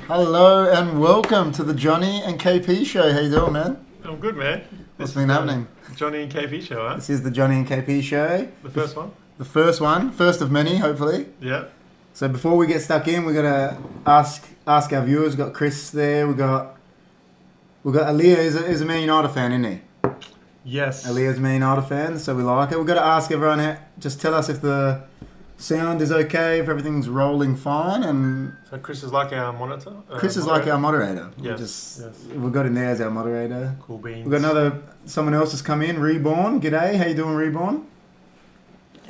Hello and welcome to the Johnny and KP show. How you doing, man? I'm good, man. What's been happening? Johnny and KP show, huh? This is the Johnny and KP show. The first one? The first one. First of many, hopefully. Yeah. So before we get stuck in, we're going to ask our viewers. We've got Chris there. We've got Aaliyah is a Man United fan, isn't he? Yes. Aaliyah's a Man United fan, so we like it. We've got to ask everyone, just tell us if the sound is okay, if everything's rolling fine, and so Chris is like our monitor? Chris is like our moderator. Yes. We've got him there as our moderator. Cool beans. We've got someone else has come in, Reborn. G'day, how you doing, Reborn?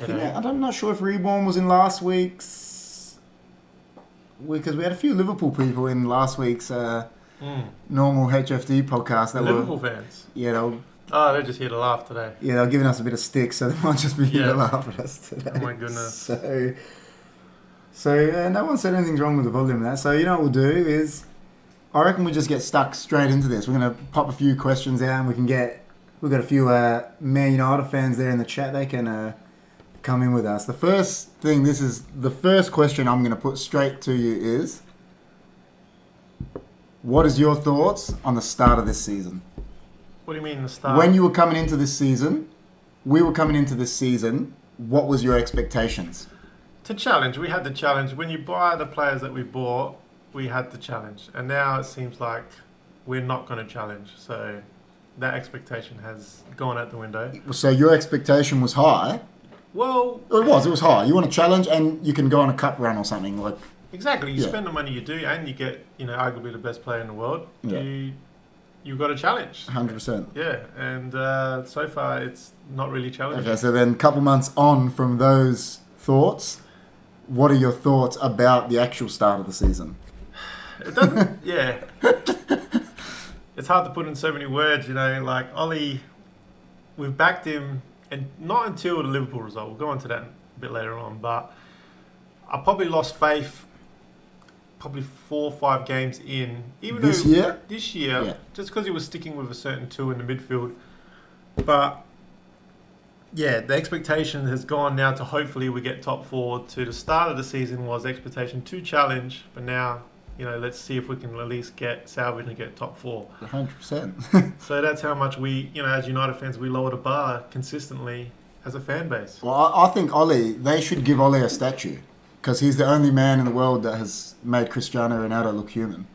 I'm not sure if Reborn was in last week's, because we had a few Liverpool people in last week's normal HFD podcast. That Liverpool fans? Yeah, they're just here to laugh today. Yeah, they're giving us a bit of stick, so they might just be here to laugh at us today. Oh my goodness. So no one said anything's wrong with the volume of that. So you know what we'll do is, I reckon we just get stuck straight into this. We're going to pop a few questions out and we've got a few Man United fans there in the chat. They can come in with us. The first question I'm going to put straight to you is, what is your thoughts on the start of this season? What do you mean the start? When you were coming into this season, we were coming into this season, what was your expectations? To challenge. We had the challenge. When you buy the players that we bought, we had the challenge. And now it seems like we're not going to challenge. So that expectation has gone out the window. So your expectation was high? Well... It was high. You want to challenge and you can go on a cup run or something. Exactly. You spend the money you do and you get, arguably the best player in the world. Yeah. You've got a challenge. 100%. Yeah, and so far it's not really challenging. Okay, so then a couple months on from those thoughts, what are your thoughts about the actual start of the season? It doesn't, yeah. It's hard to put in so many words, like Ollie, we've backed him, and not until the Liverpool result. We'll go on to that a bit later on, but I probably lost faith probably 4 or 5 games in. This year, yeah. Just because he was sticking with a certain two in the midfield. But, yeah, the expectation has gone now to hopefully we get top 4. To the start of the season was expectation to challenge, but now, let's see if we can at least get salvage and get top 4. 100%. So that's how much we, as United fans, we lower the bar consistently as a fan base. Well, I think Ollie, they should give Ollie a statue because he's the only man in the world that has made Cristiano Ronaldo look human.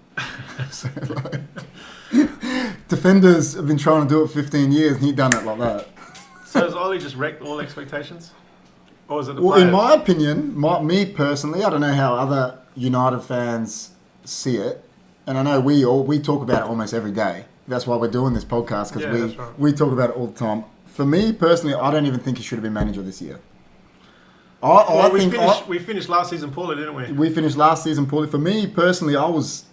So, like, defenders have been trying to do it for 15 years and he done it like that. So has Ollie just wrecked all expectations? Or is it the Well, players? in my opinion, me personally, I don't know how other United fans see it. And I know we talk about it almost every day. That's why we're doing this podcast because that's right. we talk about it all the time. For me personally, I don't even think he should have been manager this year. We finished last season poorly, didn't we? We finished last season poorly. For me personally, I was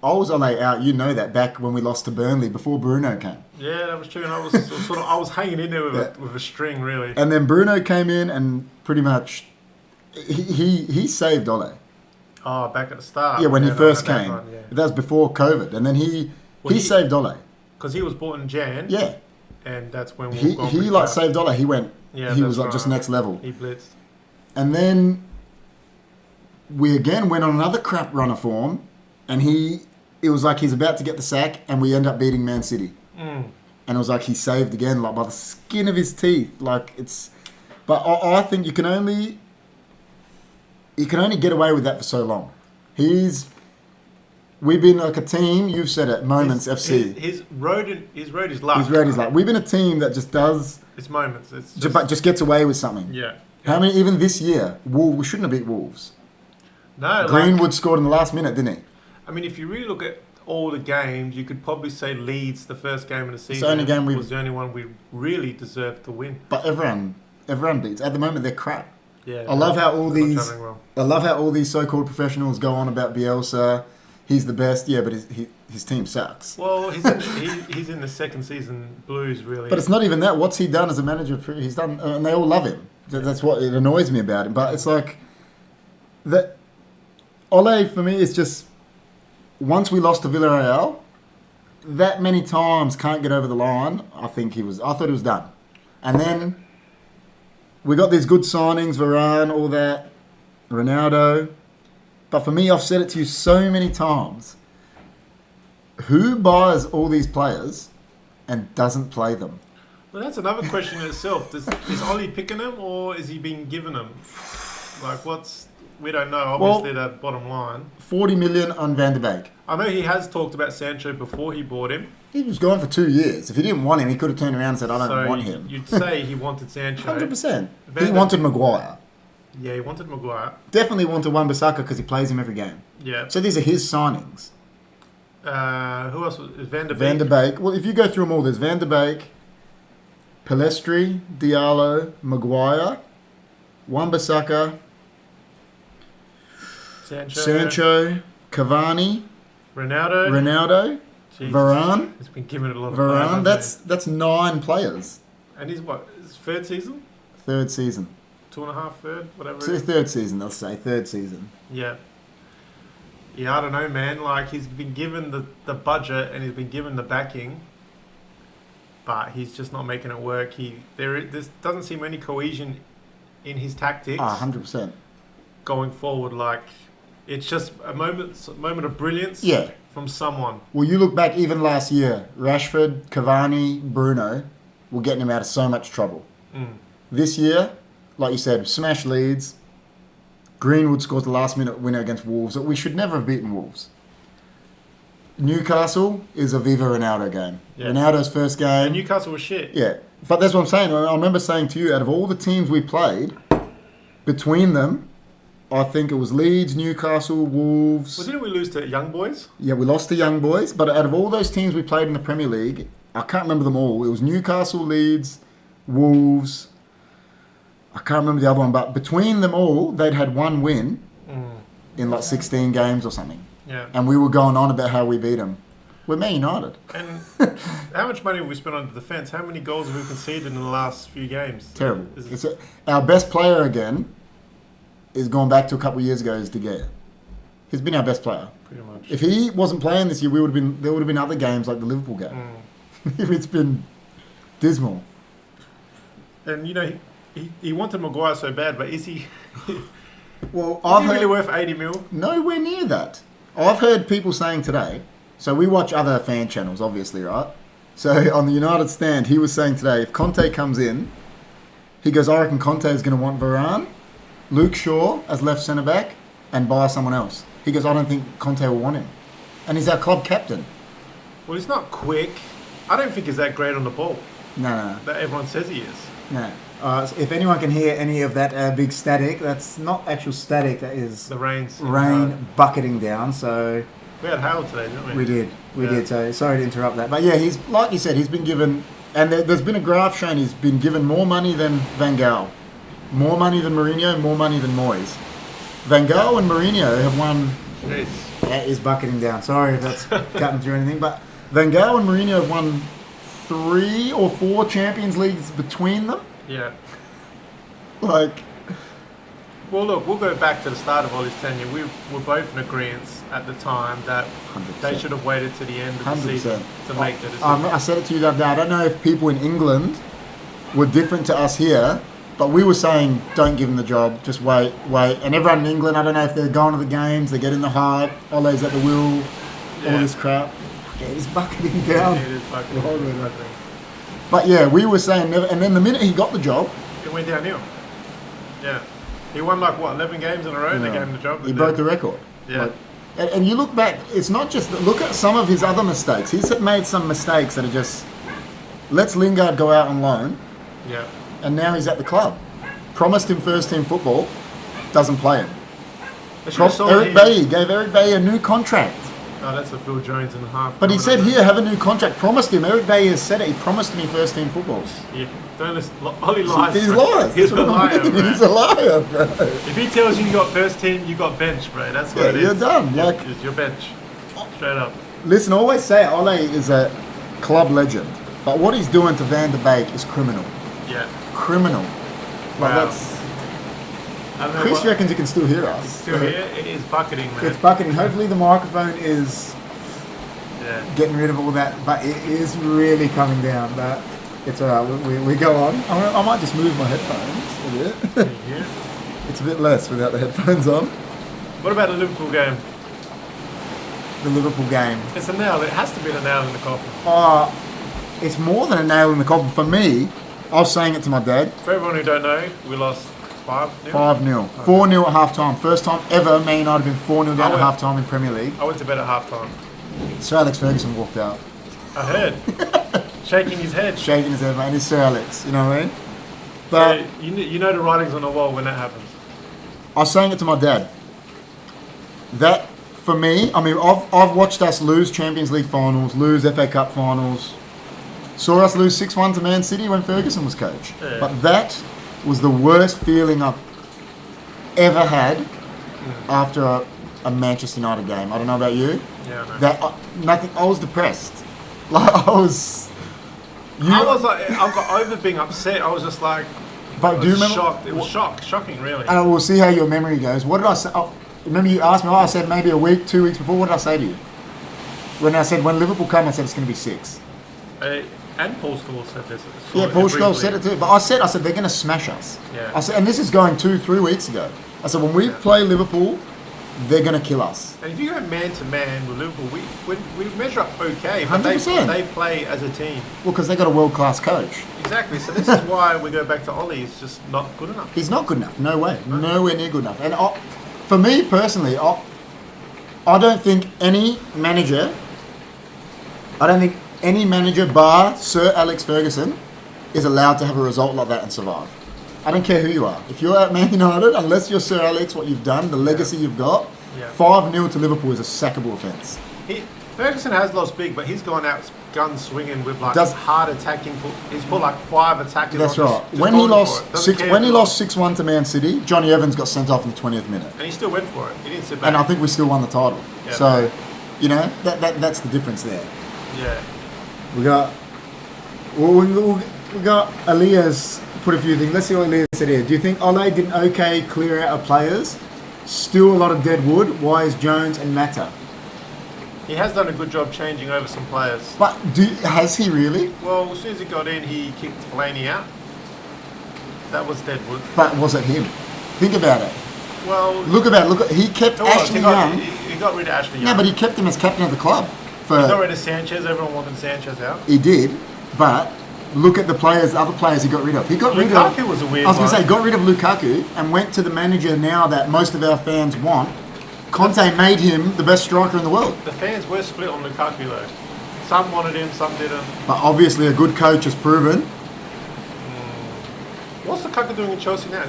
Ole out. You know that back when we lost to Burnley before Bruno came. Yeah, that was true. And I was hanging in there with a string, really. And then Bruno came in and pretty much he saved Ole. Oh, back at the start. Yeah, when he first came. Yeah. That was before COVID, and then he saved Ole. Because he was bought in Jan. Yeah. And that's when He like saved Ole. He went. Yeah, he was like right. just next level. He blitzed. And then we again went on another crap run of form, and it was like he's about to get the sack, and we end up beating Man City. And it was like he saved again, like by the skin of his teeth. Like it's, but I think you can only get away with that for so long. We've been like a team. You've said it. Moments FC. His road is luck. His road is luck. We've been a team that just does. It's moments. It's just gets away with something. Yeah. How many? Even this year, we shouldn't have beat Wolves. No. Greenwood scored in the last minute, didn't he? I mean, if you really look at all the games, you could probably say Leeds, the first game of the season, the only game was the only one we really deserved to win. But everyone beats. At the moment, they're crap. Yeah. I love how all these. Well. I love how all these so-called professionals go on about Bielsa. He's the best. Yeah, but his team sucks. Well, he's in the second season blues, really. But it's not even that. What's he done as a manager? He's done, and they all love him. That's what it annoys me about him. But it's like that. Ole for me is just once we lost to Villarreal, that many times can't get over the line. I thought he was done, and then we got these good signings, Varane, all that, Ronaldo. But for me, I've said it to you so many times. Who buys all these players and doesn't play them? Well, that's another question in itself. Is Ollie picking them or is he being given them? Like, we don't know, obviously, that bottom line. 40 million on Van de Beek. I know he has talked about Sancho before he bought him. He was gone for 2 years. If he didn't want him, he could have turned around and said, I don't want him. You'd say he wanted Sancho. 100%. He wanted Maguire. Yeah, he wanted Maguire. Definitely wanted Wan-Bissaka because he plays him every game. Yeah. So these are his signings. Who else? Van de Beek? Van de Beek. Well, if you go through them all, there's Van de Beek, Pelestri, Diallo, Maguire, Wan-Bissaka, Sancho, Cavani, Ronaldo, Jesus. Varane. He's been given it a lot of Varane. players, That's 9 players. and he's what? His third season? Third season. 2.5, third, whatever. So third season, they'll say. Third season. Yeah. Yeah, I don't know, man. Like, he's been given the budget and he's been given the backing, but he's just not making it work. There doesn't seem any cohesion in his tactics. 100%. Going forward, like, it's just a moment of brilliance. Yeah. From someone. Well, you look back even last year, Rashford, Cavani, Bruno were getting him out of so much trouble. This year, like you said, smash Leeds. Greenwood scores the last minute winner against Wolves. We should never have beaten Wolves. Newcastle is a Viva Ronaldo game. Yeah. Ronaldo's first game. And Newcastle was shit. Yeah. But that's what I'm saying. I remember saying to you, out of all the teams we played, between them, I think it was Leeds, Newcastle, Wolves. Well, didn't we lose to Young Boys? Yeah, we lost to Young Boys. But out of all those teams we played in the Premier League, I can't remember them all. It was Newcastle, Leeds, Wolves. I can't remember the other one. But between them all, they'd had one win in like 16 games or something. Yeah. And we were going on about how we beat them. We're Man United. And how much money have we spent on the defence? How many goals have we conceded in the last few games? Terrible. Our best player again is going back to a couple of years ago is De Gea. He's been our best player. Pretty much. If he wasn't playing this year, there would have been other games like the Liverpool game. It's been dismal. And you know, he wanted Maguire so bad, but is he? Well, is he really worth 80 mil? Nowhere near that. I've heard people saying today. So we watch other fan channels, obviously, right? So on the United stand, he was saying today, if Conte comes in, He goes, I reckon Conte is going to want Varane, Luke Shaw as left centre back, and buy someone else. He goes, I don't think Conte will want him, and he's our club captain. Well, he's not quick. I don't think he's that great on the ball. No. That everyone says he is. No. So if anyone can hear any of that big static, that's not actual static. That is The rain's rain bucketing down. So we had hail today, didn't we? we did. So sorry to interrupt that, but yeah, he's like you said, he's been given, and there's been a graph showing he's been given more money than Van Gaal, more money than Mourinho, more money than Moyes. Van Gaal and Mourinho have won. Jeez. That is bucketing down. Sorry if that's cutting through anything, but Van Gaal and Mourinho have won 3 or 4 Champions Leagues between them. Yeah. Like, well, look, we'll go back to the start of Ollie's tenure. We were both in agreement at the time that 100%. they should have waited to the end of the 100%. season to make the decision. I said it to you the other day. I don't know if people in England were different to us here, but we were saying, don't give him the job, just wait. And everyone in England, I don't know if they're going to the games, they get in the hype, Ole's at the wheel, all this crap. Yeah, he's bucketing down. It is bucketing. But yeah, we were saying never. And then the minute he got the job, It went downhill. Yeah. He won 11 games in a row and they gave him the job. he broke the record. Yeah. And you look back, it's not just, look at some of his other mistakes. He's made some mistakes that are just, lets Lingard go out on loan, Yeah. and now he's at the club. Promised him first team football, doesn't play him. They should have sold Eric him. Bailly gave Eric Bailly a new contract. Oh, that's a Phil Jones and a half. But he said, here, have a new contract. Promised him. Eric Bailly has said it. He promised me first team football. Yeah. Don't listen. Ollie lies. He's bro. lies. He's a That's what I liar, mean. bro. He's a liar, bro. If he tells you got first team, you got bench, bro. That's what Yeah, it is. you're done. You're, Like- you're bench. Straight up. Listen, I always say Ole is a club legend. But what he's doing to Van der Beek is criminal. Yeah. Criminal. Like Wow. that's... I don't know Chris what- reckons you can still hear us. It's still here. It is bucketing, man. It's bucketing. Hopefully the microphone is Yeah. getting rid of all that, but it is really coming down. But it's alright. We go on. I might just move my headphones a bit. Can you hear it? It's a bit less without the headphones on. What about the Liverpool game? The Liverpool game. It's a nail. It has to be the nail in the coffin. It's more than a nail in the coffin for me. I was saying it to my dad. For everyone who don't know, we lost 5-0. 5-0. 4-0 at half time. First time ever Man United have been 4-0 down at half time in Premier League. I went to bed at half time. Sir Alex Ferguson walked out. I heard. Shaking his head. Shaking his head, mate. He's Sir Alex, you know what I mean? But Yeah, you know the writing's on the wall when that happens. I was saying it to my dad. That, for me, I mean, I've watched us lose Champions League finals, lose FA Cup finals, saw us lose 6-1 to Man City when Ferguson was coach. Yeah. But that was the worst feeling I've ever had after a Manchester United game. I don't know about you. Yeah, I know. Nothing. I was depressed. Like I was. I was like, I got over being upset. I was just like, But do you remember? shocked. It was shocking, really. And we'll see how your memory goes. What did I say? Oh, remember you asked me. I said maybe a week, 2 weeks before. What did I say to you? When I said when Liverpool come, I said it's going to be 6. And Paul Scholes said this. Yeah, Paul Scholes said it too. But I said they're going to smash us. Yeah. I said, and this is going 2-3 weeks ago. I said when we play Liverpool, they're going to kill us. And if you go man to man with Liverpool, we measure up okay, but 100%. they play as a team. Well, because they got a world class coach. Exactly. So this is why we go back to Ollie. He's just not good enough. He's not good enough. No way. Nowhere near good enough. And for me personally, I don't think any manager bar Sir Alex Ferguson is allowed to have a result like that and survive. I don't care who you are. If you're at Man United, unless you're Sir Alex, what you've done, the legacy you've got, 5-0 to Liverpool is a sackable offence. Ferguson has lost big, but he's gone out gun swinging with hard attacking. He's put 5 attackers. That's on right. just When he going lost for it. Doesn't care when if he lost 6-1 to Man City, Johnny Evans got sent off in the 20th minute. and he still went for it. He didn't sit back. And I think we still won the title. Yeah. So, that's the difference there. yeah. We got Alia's put a few things. Let's see what Alia said here. Do you think Ole did an okay clear out of players? Still a lot of dead wood. Why is Jones and Mata? He has done a good job changing over some players. But has he really? Well, as soon as he got in, he kicked Fellaini out. That was Deadwood. But was it him? Think about it. Well, Look, he kept Ashley Young. He got rid of Ashley Young. No, but he kept him as captain of the club. He got rid of Sanchez. Everyone wanted Sanchez out. He did, but look at the other players he got rid of. He got rid of. Lukaku was a weird I was going to one. say, got rid of Lukaku and went to the manager now that most of our fans want. Conte made him the best striker in the world. The fans were split on Lukaku though. Some wanted him, some didn't. But obviously, a good coach has proven What's Lukaku doing in Chelsea now?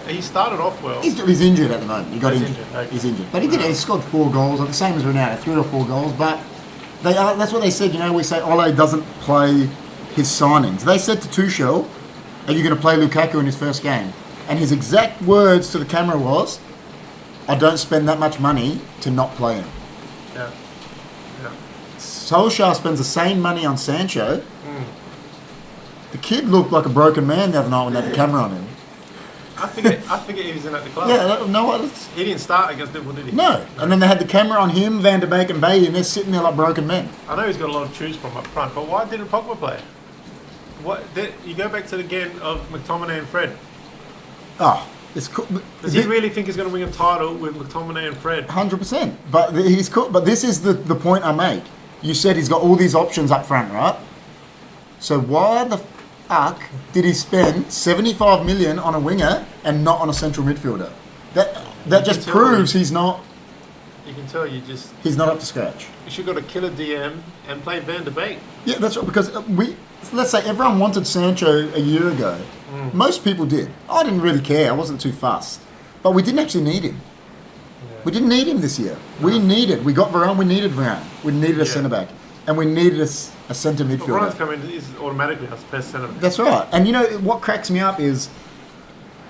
He started off well. he's injured at the moment. He got He's injured. injured, okay. He's injured, but he scored 4 goals, like the same as Ronaldo, 3 or 4 goals. But that's what they said. You know, we say Ole doesn't play his signings. They said to Tuchel, "Are you going to play Lukaku in his first game?" And his exact words to the camera was, "I don't spend that much money to not play him." Yeah. Yeah. Solskjaer spends the same money on Sancho. The kid looked like a broken man the other night when they had the camera on him. I forget he was in at the club. Yeah, no, He didn't start against Liverpool, did he? no. And then they had the camera on him, Van der Beek and Bailey, and they're sitting there like broken men. I know he's got a lot to choose from up front, but why didn't Pogba play? You go back to the game of McTominay and Fred. Oh, it's cool. Does he really think he's going to win a title with McTominay and Fred? 100%. But he's cool. But this is the point I make. You said he's got all these options up front, right? So why the fuck did he spend 75 million on a winger and not on a central midfielder? That just proves he's not You can tell he's not up to scratch. you should got a killer DM and play Van der Beek. Yeah, that's right. Because let's say everyone wanted Sancho a year ago. Most people did. I didn't really care. I wasn't too fussed. But we didn't actually need him. Yeah. We didn't need him this year. We got Varane. We needed Varane. We needed a centre back, and we needed a centre But Ryan's midfielder. coming is automatically our best centre back. That's right. And you know what cracks me up is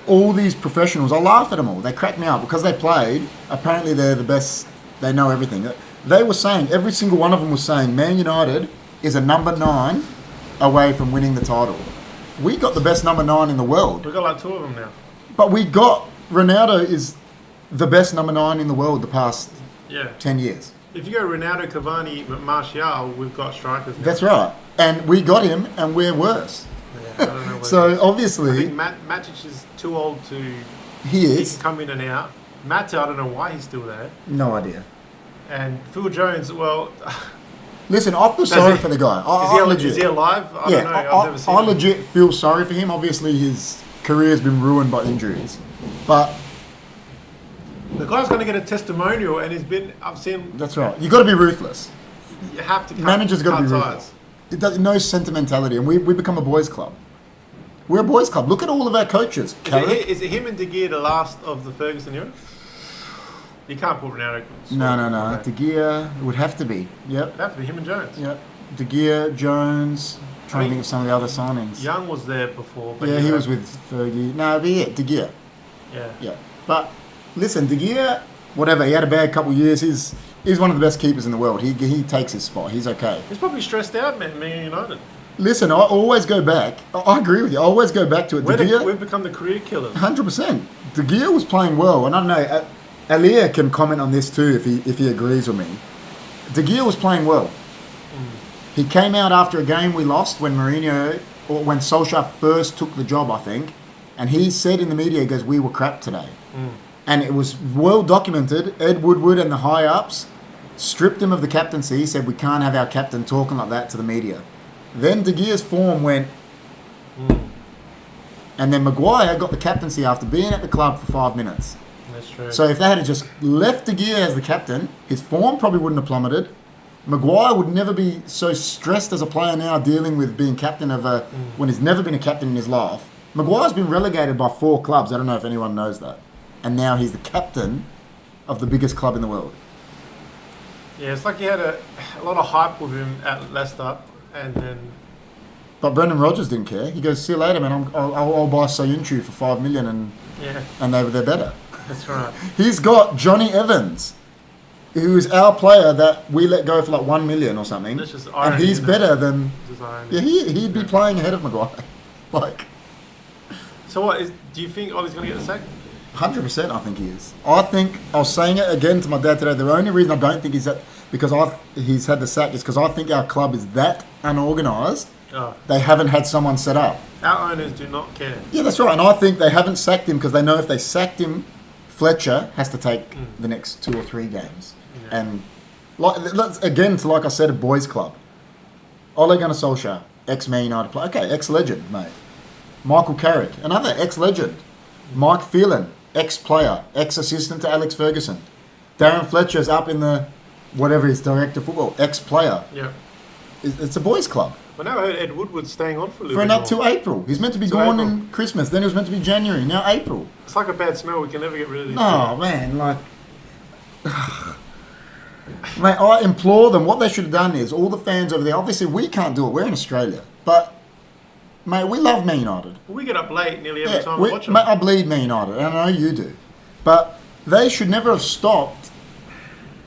all these professionals. I laugh at them all. They crack me up because they played. Apparently, they're the best. They know everything. They were saying every single one of them was saying Man United is a number 9 away from winning the title. We got the best number 9 in the world. We've got like 2 of them now. But we got Ronaldo is the best number 9 in the world the past Yeah. 10 years. If you go Ronaldo, Cavani, Martial, we've got strikers now. That's right. And we got him and we're worse. Yeah, I don't know whether- So I obviously think Matic is too old to... he He is. can come in and out. Mata, I don't know why he's still there. No idea. And Phil Jones, well... Listen, I feel sorry he- for the guy. Is he alive? I don't know. I've never seen I him. legit feel sorry for him. Obviously his career has been ruined by injuries. But The guy's going to get a testimonial and I've seen... that's right. You've got to be ruthless. You have to cut, Managers got to be cut ruthless. ties. It does no sentimentality, and we become a boys' club. We're a boys' club. Look at all of our coaches. Carrick. Is it him and De Gea the last of the Ferguson era? You can't put Ronaldo. No. De Gea would have to be. Yep. It'd have to be him and Jones. Yep. De Gea, Jones. Trying to think of some of the other signings. Young was there before. But Yeah, he was with Fergie. No, but yeah, De Gea. Yeah. Yeah. But listen, De Gea, whatever, he had a bad couple of years. He's one of the best keepers in the world. He takes his spot. He's okay. He's probably stressed out, man. Man United. Listen, I always go back. I agree with you. I always go back to it. De Gea, We've become the career killers. 100%. De Gea was playing well, and I don't know. Alia can comment on this too if he agrees with me. De Gea was playing well. He came out after a game we lost when when Solskjaer first took the job, I think, and he said in the media, he goes, "We were crap today," and it was well documented. Ed Woodward and the high ups stripped him of the captaincy. He said, "We can't have our captain talking like that to the media." Then De Gea's form went. And then Maguire got the captaincy after being at the club for 5 minutes. That's true. So if they had just left De Gea as the captain, his form probably wouldn't have plummeted. Maguire would never be so stressed as a player now dealing with being captain of when he's never been a captain in his life. Maguire's been relegated by 4 clubs. I don't know if anyone knows that. And now he's the captain of the biggest club in the world. Yeah, it's like he had a lot of hype with him at Leicester, and then... But Brendan Rodgers didn't care. He goes, "See you later, man. I'll buy Soyuncu for 5 million," and they're better. That's right. He's got Johnny Evans, who is our player that we let go for like 1 million or something. That's just and irony, he's isn't better it? than... Just irony. Yeah, he'd be playing ahead of Maguire. Like, So do you think Ollie's going to get the sack? 100% I think he is. I was saying it again to my dad today, the only reason I don't think he's he's had the sack is because I think our club is that unorganised, Oh, they haven't had someone set up. our owners do not care. Yeah, that's right. And I think they haven't sacked him because they know if they sacked him, Fletcher has to take the next 2 or 3 games. Yeah. And like I said, a boys' club. Ole Gunnar Solskjaer. ex-Man United player. Okay, ex-legend, mate. Michael Carrick, another ex-legend. Mike Phelan, ex-player, ex-assistant to Alex Ferguson. Darren Fletcher's up in the, whatever he's director of football, ex-player. Yeah. It's a boys' club. But now I heard Ed Woodward's staying on for a little For bit another more. till April. He's meant to be gone in Christmas. Then it was meant to be January. Now April. It's like a bad smell. We can never get rid of these. Oh, man, like... Mate, I implore them. What they should have done is, all the fans over there, obviously we can't do it. We're in Australia. But, mate, we love Man United. We get up late nearly every time we, we watch them. mate, I bleed Man United, and I know you do. But they should never have stopped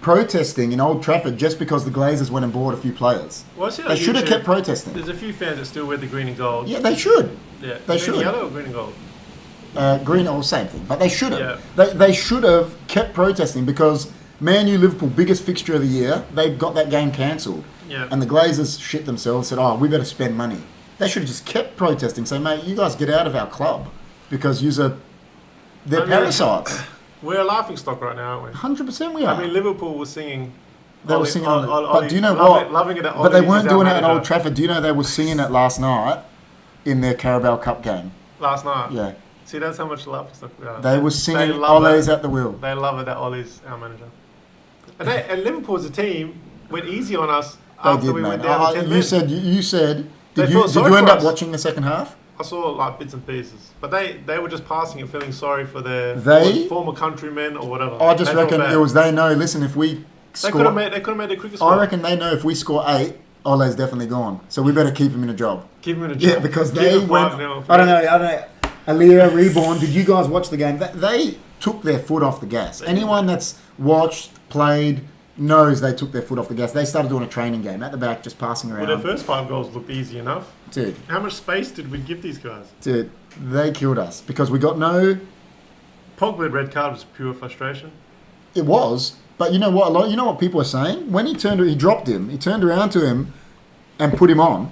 protesting in Old Trafford just because the Glazers went and bought a few players. Well, I see on They should have YouTube, kept protesting. There's a few fans that still wear the green and gold. Yeah, they should. Yeah. They Green should. and yellow or green and gold? Green or same thing, but they should have. Yeah. They should have kept protesting because Man U Liverpool, biggest fixture of the year, they got that game cancelled. Yeah. And the Glazers shit themselves, said, "Oh, we better spend money." They should have just kept protesting, say, "Mate, you guys get out of our club because they're parasites." We're a laughing stock right now, aren't we? 100% we are. I mean, Liverpool was singing. They were singing on the, Ollie, but do you know loving what? It, loving it at But they Ollie weren't is our doing it at manager. Old Trafford. Do you know they were singing it last night in their Carabao Cup game? Last night. Yeah. See, that's how much laughing stock we are. They were singing love Ole's it. at the wheel. They love it that Ollie's our manager. And Liverpool as a team went easy on us They after did, we went man. down to 10 men. You said, They did felt sorry you end for up us. watching the second half? I saw like bits and pieces, but they were just passing and feeling sorry for their They- former countrymen or whatever. I just They felt reckon bad. it was they know, listen, if we They score... could have made the quickest score. I reckon they know if we score 8, Ole's definitely gone. So we better keep him in a job. Keep him in a Yeah, job. because Give they him went... 5-0. I don't know. Aliyah, Reborn, did you guys watch the game? They took their foot off the gas. Anyone that's watched, played, knows they took their foot off the gas. They started doing a training game at the back, just passing around. Well, their first 5 goals looked easy enough. Dude, How much space did we give these guys? they killed us because we got no... Pogba red card was pure frustration. It was, but you know what? You know what people are saying? When he dropped him. He turned around to him and put him on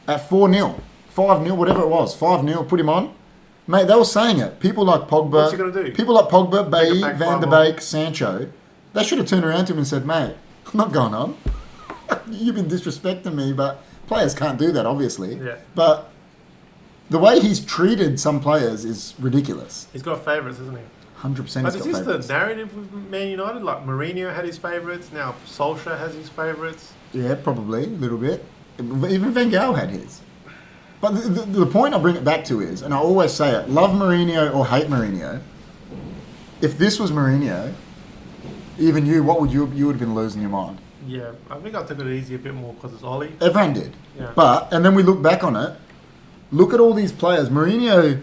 at 4-0, 5-0, whatever it was, 5-0. Put him on, mate. They were saying it. People like Pogba. What's he gonna do? People like Pogba, Take Bailly, it back Van der 5-0. Beek, Sancho. They should have turned around to him and said, "Mate, I'm not going on. You've been disrespecting me." But players can't do that, obviously. Yeah. But the way he's treated some players is ridiculous. He's got favourites, isn't he? 100%. But he's is got this favourites. the narrative with Man United? Like Mourinho had his favourites, now Solskjaer has his favourites. Yeah, probably a little bit. Even Van Gaal had his. But the point I bring it back to is, and I always say it, love Mourinho or hate Mourinho. If this was Mourinho, even you, what would you would have been losing your mind? Yeah, I think I took it easy a bit more because it's Ollie. Everyone did. Yeah. But, and then we look back on it, look at all these players. Mourinho,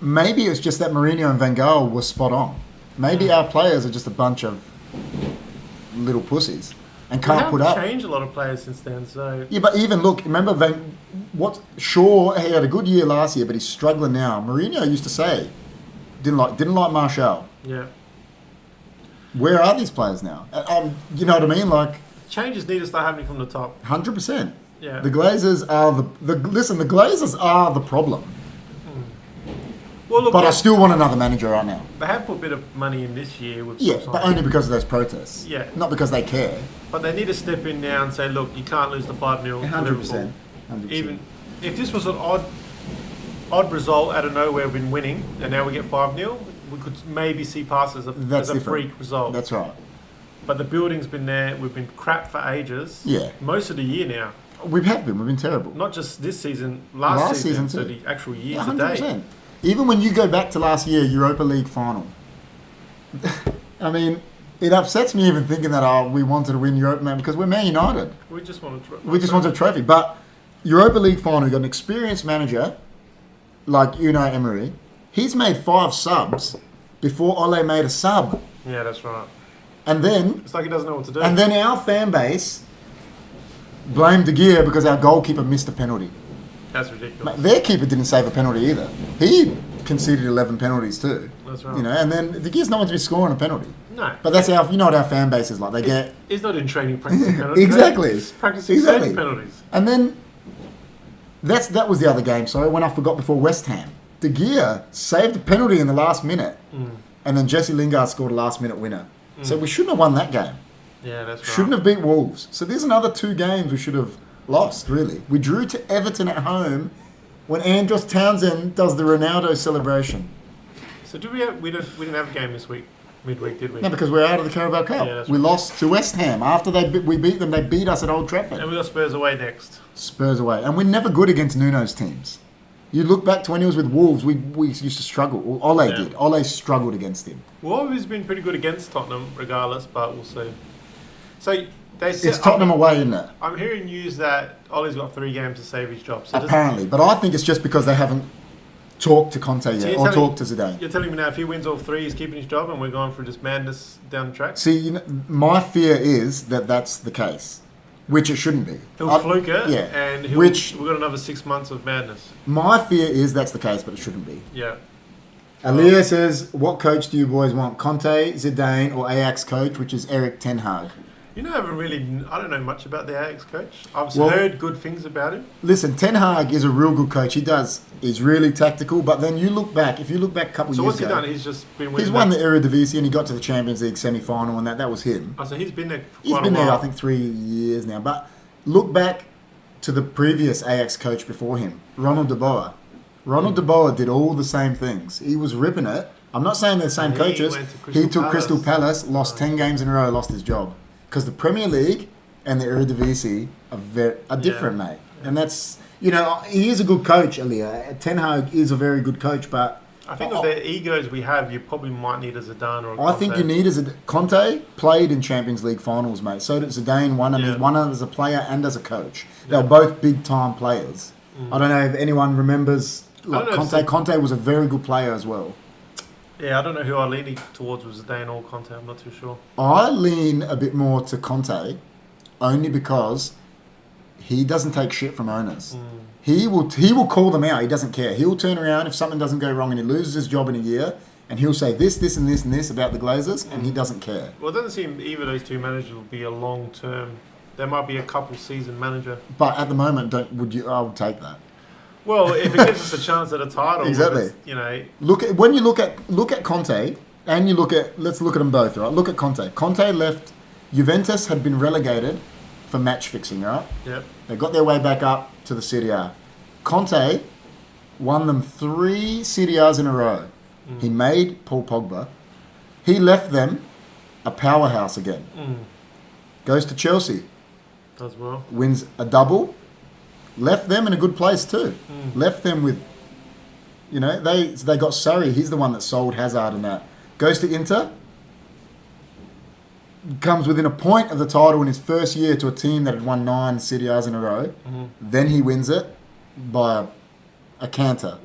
maybe it's just that Mourinho and Van Gaal were spot on. Maybe our players are just a bunch of little pussies and can't put up. Changed a lot of players since then, so Yeah, but even look, remember Shaw, he had a good year last year, but he's struggling now. Mourinho used to say, didn't like Martial. yeah. Where are these players now? You know what I mean? Like, Changes need to start happening from the top. 100%. Yeah. The Glazers are the Glazers are the problem. Well, look, But I still want another manager right now. they have put a bit of money in this year with Yeah, some but only because of those protests. Yeah. Not because they care. But they need to step in now and say, look, you can't lose the 5-0 to 100%. Liverpool. 100%. Even if this was an odd result out of nowhere, we've been winning, and now we get 5-0, we could maybe see past as a different. freak result. That's right. But the building's been there. We've been crap for ages. Yeah. Most of the year now. We've been terrible. Not just this season, last season, so too. the actual year Yeah, to date. Even when you go back to last year, Europa League final. I mean, it upsets me even thinking that we wanted to win Europa, man, because we're Man United. We just want to. We just want a trophy. But Europa League final, you've got an experienced manager like Unai Emery. He's made 5 subs before Ole made a sub. Yeah, that's right. And then It's like he doesn't know what to do. our fan base blamed De Gea because our goalkeeper missed a penalty. That's ridiculous. Mate, their keeper didn't save a penalty either. He conceded 11 penalties too. That's right. You know, and then De Gea's not meant to be scoring a penalty. No. But that's you know what our fan base is like. They get He's not in training practicing penalties. Exactly. He's practicing Exactly. saving penalties. And then that was the other game. Sorry, when I forgot before West Ham, De Gea saved a penalty in the last minute, and then Jesse Lingard scored a last-minute winner. So we shouldn't have won that game. Yeah, that's right. Shouldn't have beat Wolves. So there's another 2 games we should have lost, really. We drew to Everton at home when Andros Townsend does the Ronaldo celebration. So we didn't have a game this week, midweek, did we? No, because we're out of the Carabao Cup. Yeah, that's we right. lost to West Ham. After we beat them, they beat us at Old Trafford. And we got Spurs away next. Spurs away. And we're never good against Nuno's teams. You look back to when he was with Wolves, we used to struggle. Well, Ole did. Ole struggled against him. Well, he's been pretty good against Tottenham, regardless, but we'll see. So they said, It's Tottenham away, isn't it? I'm hearing news that Ole's got 3 games to save his job. So Apparently. But I think it's just because they haven't talked to Conte yet, you're or telling- talked to Zidane. You're telling me now if he wins all 3, he's keeping his job and we're going through this madness down the track? See, my fear is that that's the case, which it shouldn't be. He'll fluke it, yeah. and Which- we've got another 6 months of madness. My fear is that's the case, but it shouldn't be. Yeah. Aliyah says, what coach do you boys want? Conte, Zidane, or Ajax coach, which is Erik Ten Hag? You know, I don't know much about the Ajax coach. I've Well- heard good things about him. Listen, Ten Hag is a real good coach. He's really tactical, but then if you look back a couple So years what's he ago, done? He's just been winning. he's won the Eredivisie and he got to the Champions League semi-final and that was him. Oh, so he's been there for He's quite been a while. there, I think, 3 years now. But look back to the previous Ajax coach before him, Ronald de Boer. Ronald de Boer did all the same things. He was ripping it. I'm not saying they're the same And he coaches. went to Crystal He took Palace. Crystal Palace, lost 10 games in a row, lost his job. Because the Premier League and the Eredivisie are different, mate. And that's, he is a good coach, Aliyah. Ten Hag is a very good coach, but I think with the egos we have, you probably might need a Zidane or a I think you need Conte played in Champions League finals, mate. So did Zidane, won as a player and as a coach. They were both big time players. I don't know if anyone remembers Conte. Conte was a very good player as well. Yeah, I don't know who I lean towards with Zidane or Conte. I'm not too sure. I lean a bit more to Conte, only because he doesn't take shit from owners. He will call them out. He doesn't care. He'll turn around if something doesn't go wrong and he loses his job in a year, and he'll say this, this, and this, and this about the Glazers, and he doesn't care. Well, it doesn't seem either of those two managers will be a long term. There might be a couple season manager. But at the moment, I would take that. Well, if it gives us a chance at a title, Exactly. When you look at Conte, and let's look at them both, right? Look at Conte. Conte left. Juventus had been relegated for match fixing, right? Yep. They got their way back up to the Serie A. Conte won them 3 Serie A's in a row. He made Paul Pogba. He left them a powerhouse again. Goes to Chelsea. Does well. Wins a double. Left them in a good place too. Left them with, they got Surrey. He's the one that sold Hazard and that. Goes to Inter. Comes within a point of the title in his first year to a team that had won 9 Serie A's in a row. Then he wins it by a canter.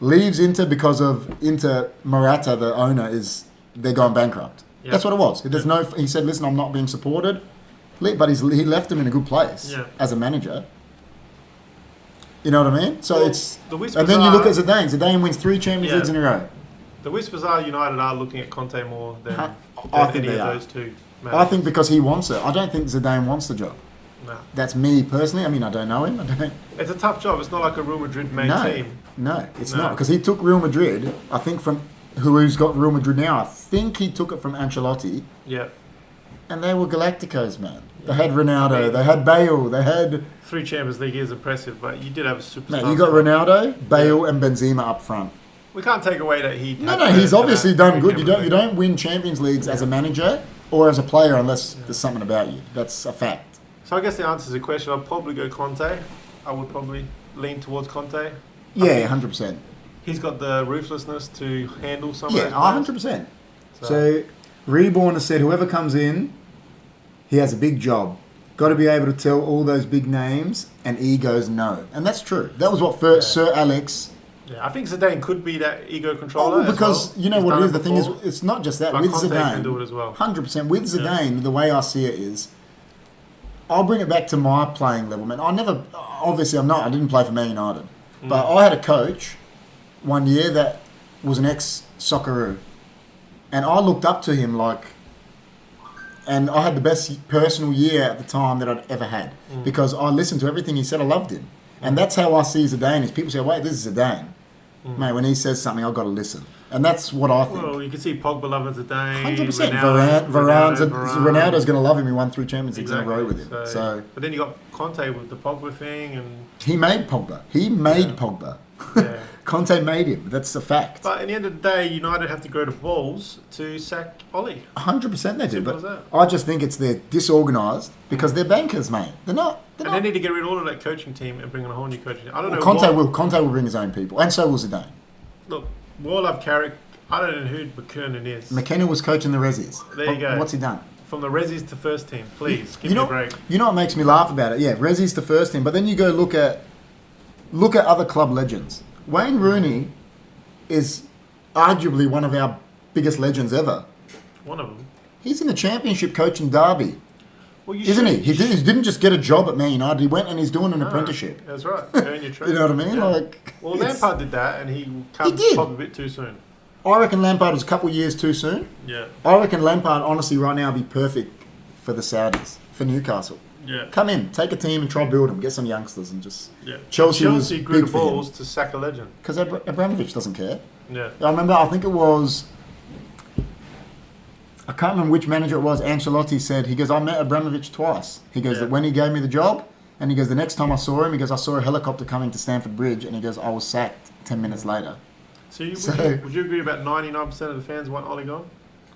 Leaves Inter because of Murata, the owner, they're going bankrupt. Yep. That's what it was. He said, listen, I'm not being supported. But he left them in a good place as a manager. You know what I mean? So and then you look at Zidane. Zidane wins 3 Champions Leagues in a row. The whispers are United are looking at Conte more than I think any they of are. those two. I think because he wants it. I don't think Zidane wants the job. No. That's me personally. I mean, I don't know him. It's a tough job. It's not like a Real Madrid main team. No, it's not. Because he took Real Madrid, I think from who's got Real Madrid now, I think he took it from Ancelotti. Yeah. And they were Galacticos, man. They had Ronaldo, they had Bale, they had... 3 Champions League is impressive, but you did have a superstar. Mate, you got Ronaldo, Bale and Benzema up front. We can't take away that he... He's obviously done good. You don't win Champions Leagues as a manager or as a player unless there's something about you. That's a fact. So I guess the answer to the question, I'd probably go Conte. I would probably lean towards Conte. Yeah, 100%. He's got the ruthlessness to handle some of those players. 100%. So, Reborn has said whoever comes in, he has a big job. Got to be able to tell all those big names, and egos no. And that's true. That was what Sir Alex... Yeah, I think Zidane could be that ego controller because you know what it is. The thing is, it's not just that. But With Conte Zidane, can do it as well. 100%. With Zidane, the way I see it is, I'll bring it back to my playing level, man. Obviously, I didn't play for Man United. But I had a coach one year that was an ex-Socceroo. And I looked up to him and I had the best personal year at the time that I'd ever had. Because I listened to everything he said. I loved him. And that's how I see Zidane is people say, wait, this is Zidane. Mate, when he says something, I've got to listen. And that's what I think. Well, you can see Pogba loving Zidane. 100%. Ronaldo's Ronaldo's going to love him. He won 3 Champions Leagues in a row with him. So, but then you got Conte with the Pogba thing, and he made Pogba. Pogba. Yeah. Conte made him. That's a fact. But at the end of the day, United have to go to balls to sack Ollie. 100% they do. Simple as But that. I just think they're disorganised because they're bankers, mate. They're not. And they need to get rid of all of that coaching team and bring in a whole new coaching team. I don't know. Conte will bring his own people, and so will Zidane. Look, we all love Carrick. I don't know who McKernan is. McKenna was coaching the Rezzies. There you go. What's he done? From the Rezzies to first team, please give me a break. You know what makes me laugh about it? Yeah, Rezzies to first team, but then you go look at other club legends. Wayne Rooney is arguably one of our biggest legends ever. One of them. He's in the Championship coaching Derby, Well, isn't he? He didn't just get a job at Man United. He went and he's doing an apprenticeship. That's right. Earn your trade. You know what I mean? Yeah. Like, Well, Lampard did that, and he did. probably a bit too soon. I reckon Lampard was a couple of years too soon. Yeah. I reckon Lampard, honestly, right now would be perfect for the Saudis, for Newcastle. Yeah. Come in, take a team and try build them, get some youngsters and just... Yeah. Chelsea was grew big the for him. balls to sack a legend. Because Abramovich doesn't care. Yeah. I think it was... I can't remember which manager it was. Ancelotti said, he goes, I met Abramovich twice. He goes, that when he gave me the job, and he goes, the next time I saw him, he goes, I saw a helicopter coming to Stamford Bridge, and he goes, I was sacked 10 minutes later. So, would you agree about 99% of the fans want Ollie gone?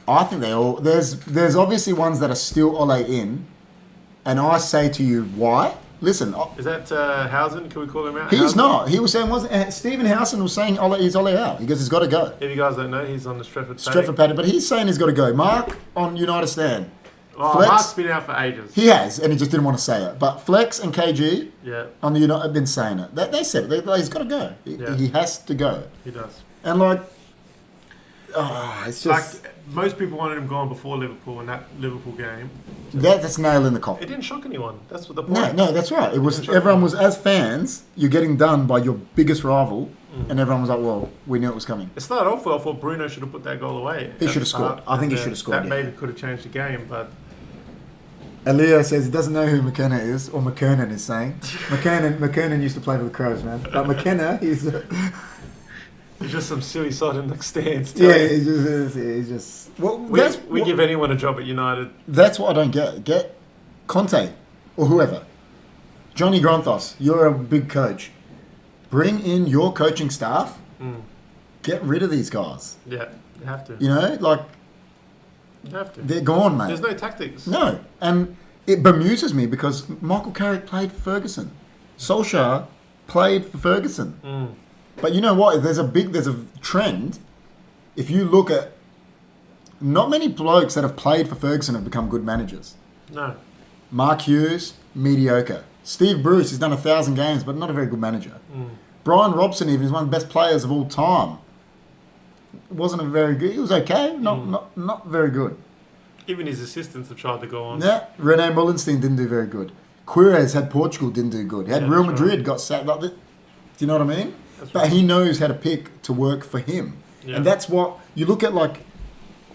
I think they all... There's obviously ones that are still Ole in, and I say to you, why? Listen... Is that Housen? Can we call him out? He's Housen? not. He was saying... Stephen Housen was saying he's Ole out. He goes, he's got to go. If you guys don't know, he's on the Stretford Paddock. But he's saying he's got to go. Mark on United Stand. Oh, Flex, Mark's been out for ages. He has, and he just didn't want to say it. But Flex and KG on the United have been saying it. They said it. He's got to go. He has to go. He does. And like... it's just... Like, most people wanted him gone before Liverpool in that Liverpool game. That's nail in the coffin. It didn't shock anyone. That's what the point. No, that's right. It was everyone was, as fans, you're getting done by your biggest rival, and everyone was like, well, we knew it was coming. It started off well. I thought Bruno should have put that goal away. He should have scored. I think he should have scored. That maybe could have changed the game, but... Aleo says he doesn't know who McKenna is, or McKernan is saying. McKernan used to play for the Crows, man. But McKenna, he's just some silly sod in the stands. Yeah, he's just... Well, we give anyone a job at United. That's what I don't get. Get Conte, or whoever. Johnny Gronthos, you're a big coach. Bring in your coaching staff. Get rid of these guys. Yeah, you have to. You know, like... You have to. They're gone, mate. There's no tactics. No. And it bemuses me because Michael Carrick played for Ferguson. Solskjaer played for Ferguson. But you know what? There's a trend. If you look at... Not many blokes that have played for Ferguson have become good managers. No. Mark Hughes, mediocre. Steve Bruce, he's done 1,000 games, but not a very good manager. Brian Robson even is one of the best players of all time. Wasn't a very good. He was okay, not very good. Even his assistants have tried to go on. Yeah, Rene Mullenstein didn't do very good. Quires had Portugal, didn't do good. He had Real Madrid, right. got sacked. Like that. Do you know what I mean? That's But right. he knows how to pick to work for him. Yeah. And that's what, you look at like,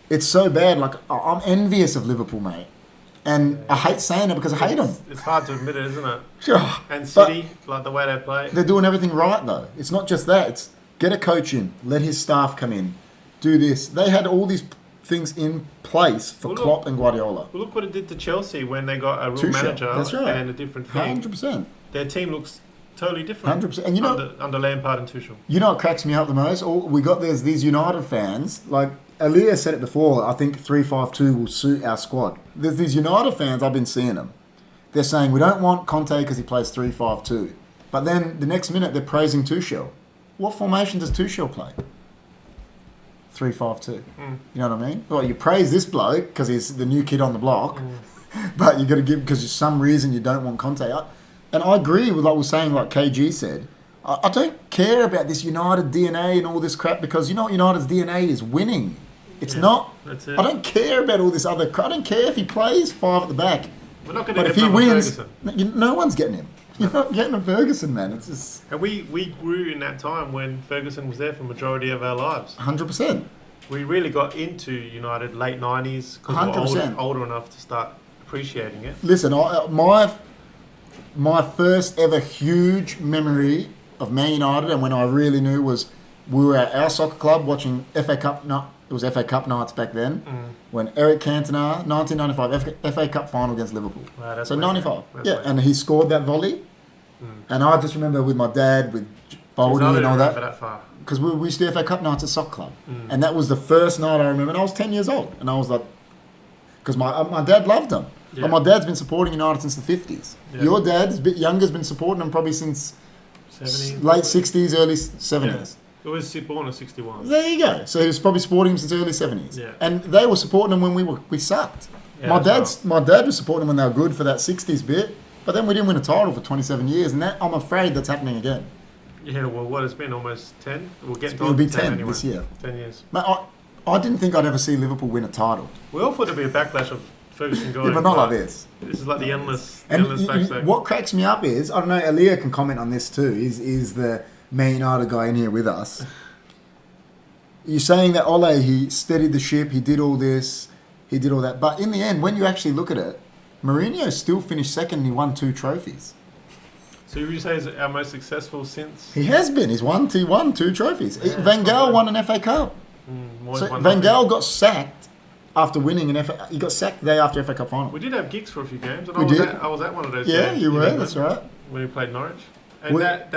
it's so bad. Like, I'm envious of Liverpool, mate. And I hate saying it because I hate them. It's hard to admit it, isn't it? Sure. And City, like the way they play. They're doing everything right, though. It's not just that. It's get a coach in, let his staff come in, do this. They had all these things in place for Klopp and Guardiola. Well, look what it did to Chelsea when they got a real Tuchel, manager that's right. and a different thing. 100%. Their team looks totally different. 100%. And you know, under Lampard and Tuchel. You know what cracks me up the most? There's these United fans, like Aaliyah said it before, I think 3-5-2 will suit our squad. There's these United fans, I've been seeing them. They're saying, we don't want Conte because he plays 3-5-2. But then the next minute they're praising Tuchel. What formation does Tuchel play? 3-5-2. You know what I mean? Well, you praise this bloke because he's the new kid on the block, but you got to give, because for some reason you don't want Conte. And I agree with what we're saying, like KG said. I don't care about this United DNA and all this crap because you know what United's DNA is? Winning. It's not. That's it. I don't care about all this other crap. I don't care if he plays 5 at the back. We're not going to But get if he wins, Ferguson. no one's getting him. You're not getting a Ferguson, man. It's just... And we grew in that time when Ferguson was there for the majority of our lives. 100%. We really got into United late 90s because we were older enough to start appreciating it. Listen, my first ever huge memory of Man United and when I really knew was we were at our soccer club watching FA Cup. It was FA Cup nights back then. When Eric Cantona, 1995 FA Cup final against Liverpool. Wow, that's So weird. 95. That's Yeah, weird. and he scored that volley. And I just remember with my dad, with Boldy I and didn't all remember that. far. Because we used to do FA Cup nights at soccer club. And that was the first night I remember. And I was 10 years old. And I was like, because my dad loved them. Yeah. But my dad's been supporting United since the 50s. Yeah. Your dad, is a bit younger, has been supporting them probably since 70s. late 60s, early 70s. It was born in 61. There you go. So he was probably supporting him since early 70s. Yeah. And they were supporting him when we sucked. Yeah, my that's dad was supporting them when they were good for that 60s bit. But then we didn't win a title for 27 years. And that, I'm afraid that's happening again. Yeah, well, what, it's been almost 10? We'll get It'll be on 10 anyway. this year. 10 years. Mate, I didn't think I'd ever see Liverpool win a title. We all thought there'd be a backlash of Ferguson going. Yeah, but not like this. This is like the endless And backstack. what cracks me up is, I don't know, Aaliyah can comment on this too, is the Man United guy in here with us. You're saying that Ole, he steadied the ship, he did all this, he did all that. But in the end, when you actually look at it, Mourinho still finished second and he won 2 trophies. So you say is our most successful since? He has been. He's won 2 trophies. Yeah, Van Gaal okay. won an FA Cup. More So than one Van nothing. Gaal got sacked after winning an FA. He got sacked the day after FA Cup final. We did have gigs for a few games. And We did. I was at one of those Yeah, games. you in were. England That's right. When we played Norwich. And We- that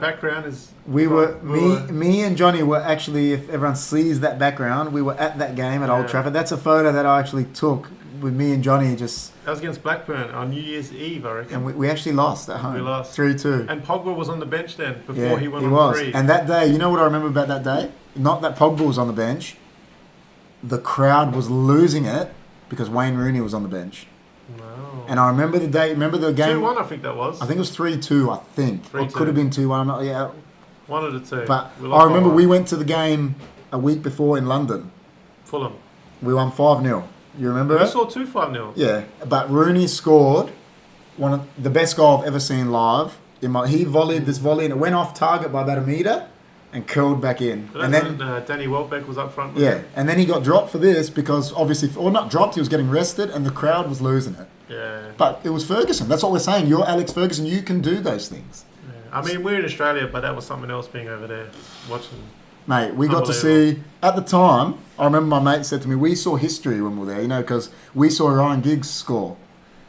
background is... Me and Johnny were actually, if everyone sees that background, we were at that game at Old Yeah. Trafford. That's a photo that I actually took with me and Johnny just, That was against Blackburn on New Year's Eve, I reckon. and we actually lost at home. We lost. 3-2. And Pogba was on the bench then, before Yeah, he went he on was. free. And that day, you know what I remember about that day? Not that Pogba was on the bench. The crowd was losing it because Wayne Rooney was on the bench. No. And I remember the day, remember the game? 2-1, I think that was. I think it was 3-2, I think. Or it 3-2. could have been 2-1, I'm not, yeah. One of the two. But We lost I remember by we one. went to the game a week before in London. Fulham. We won 5-0. You remember We it? saw 2-5-0. Yeah, but Rooney scored one of the best goal I've ever seen live. He volleyed this volley and it went off target by about a metre and curled back in. So And that's then, when Danny Welbeck was up front. With yeah, him. and then he got dropped for this because obviously, or not dropped, he was getting rested and the crowd was losing it. Yeah. But it was Ferguson. That's what we're saying. You're Alex Ferguson. You can do those things. I mean, we're in Australia, but that was something else being over there watching. Mate, we got to see, at the time, I remember my mate said to me, we saw history when we were there, you know, because we saw Ryan Giggs score.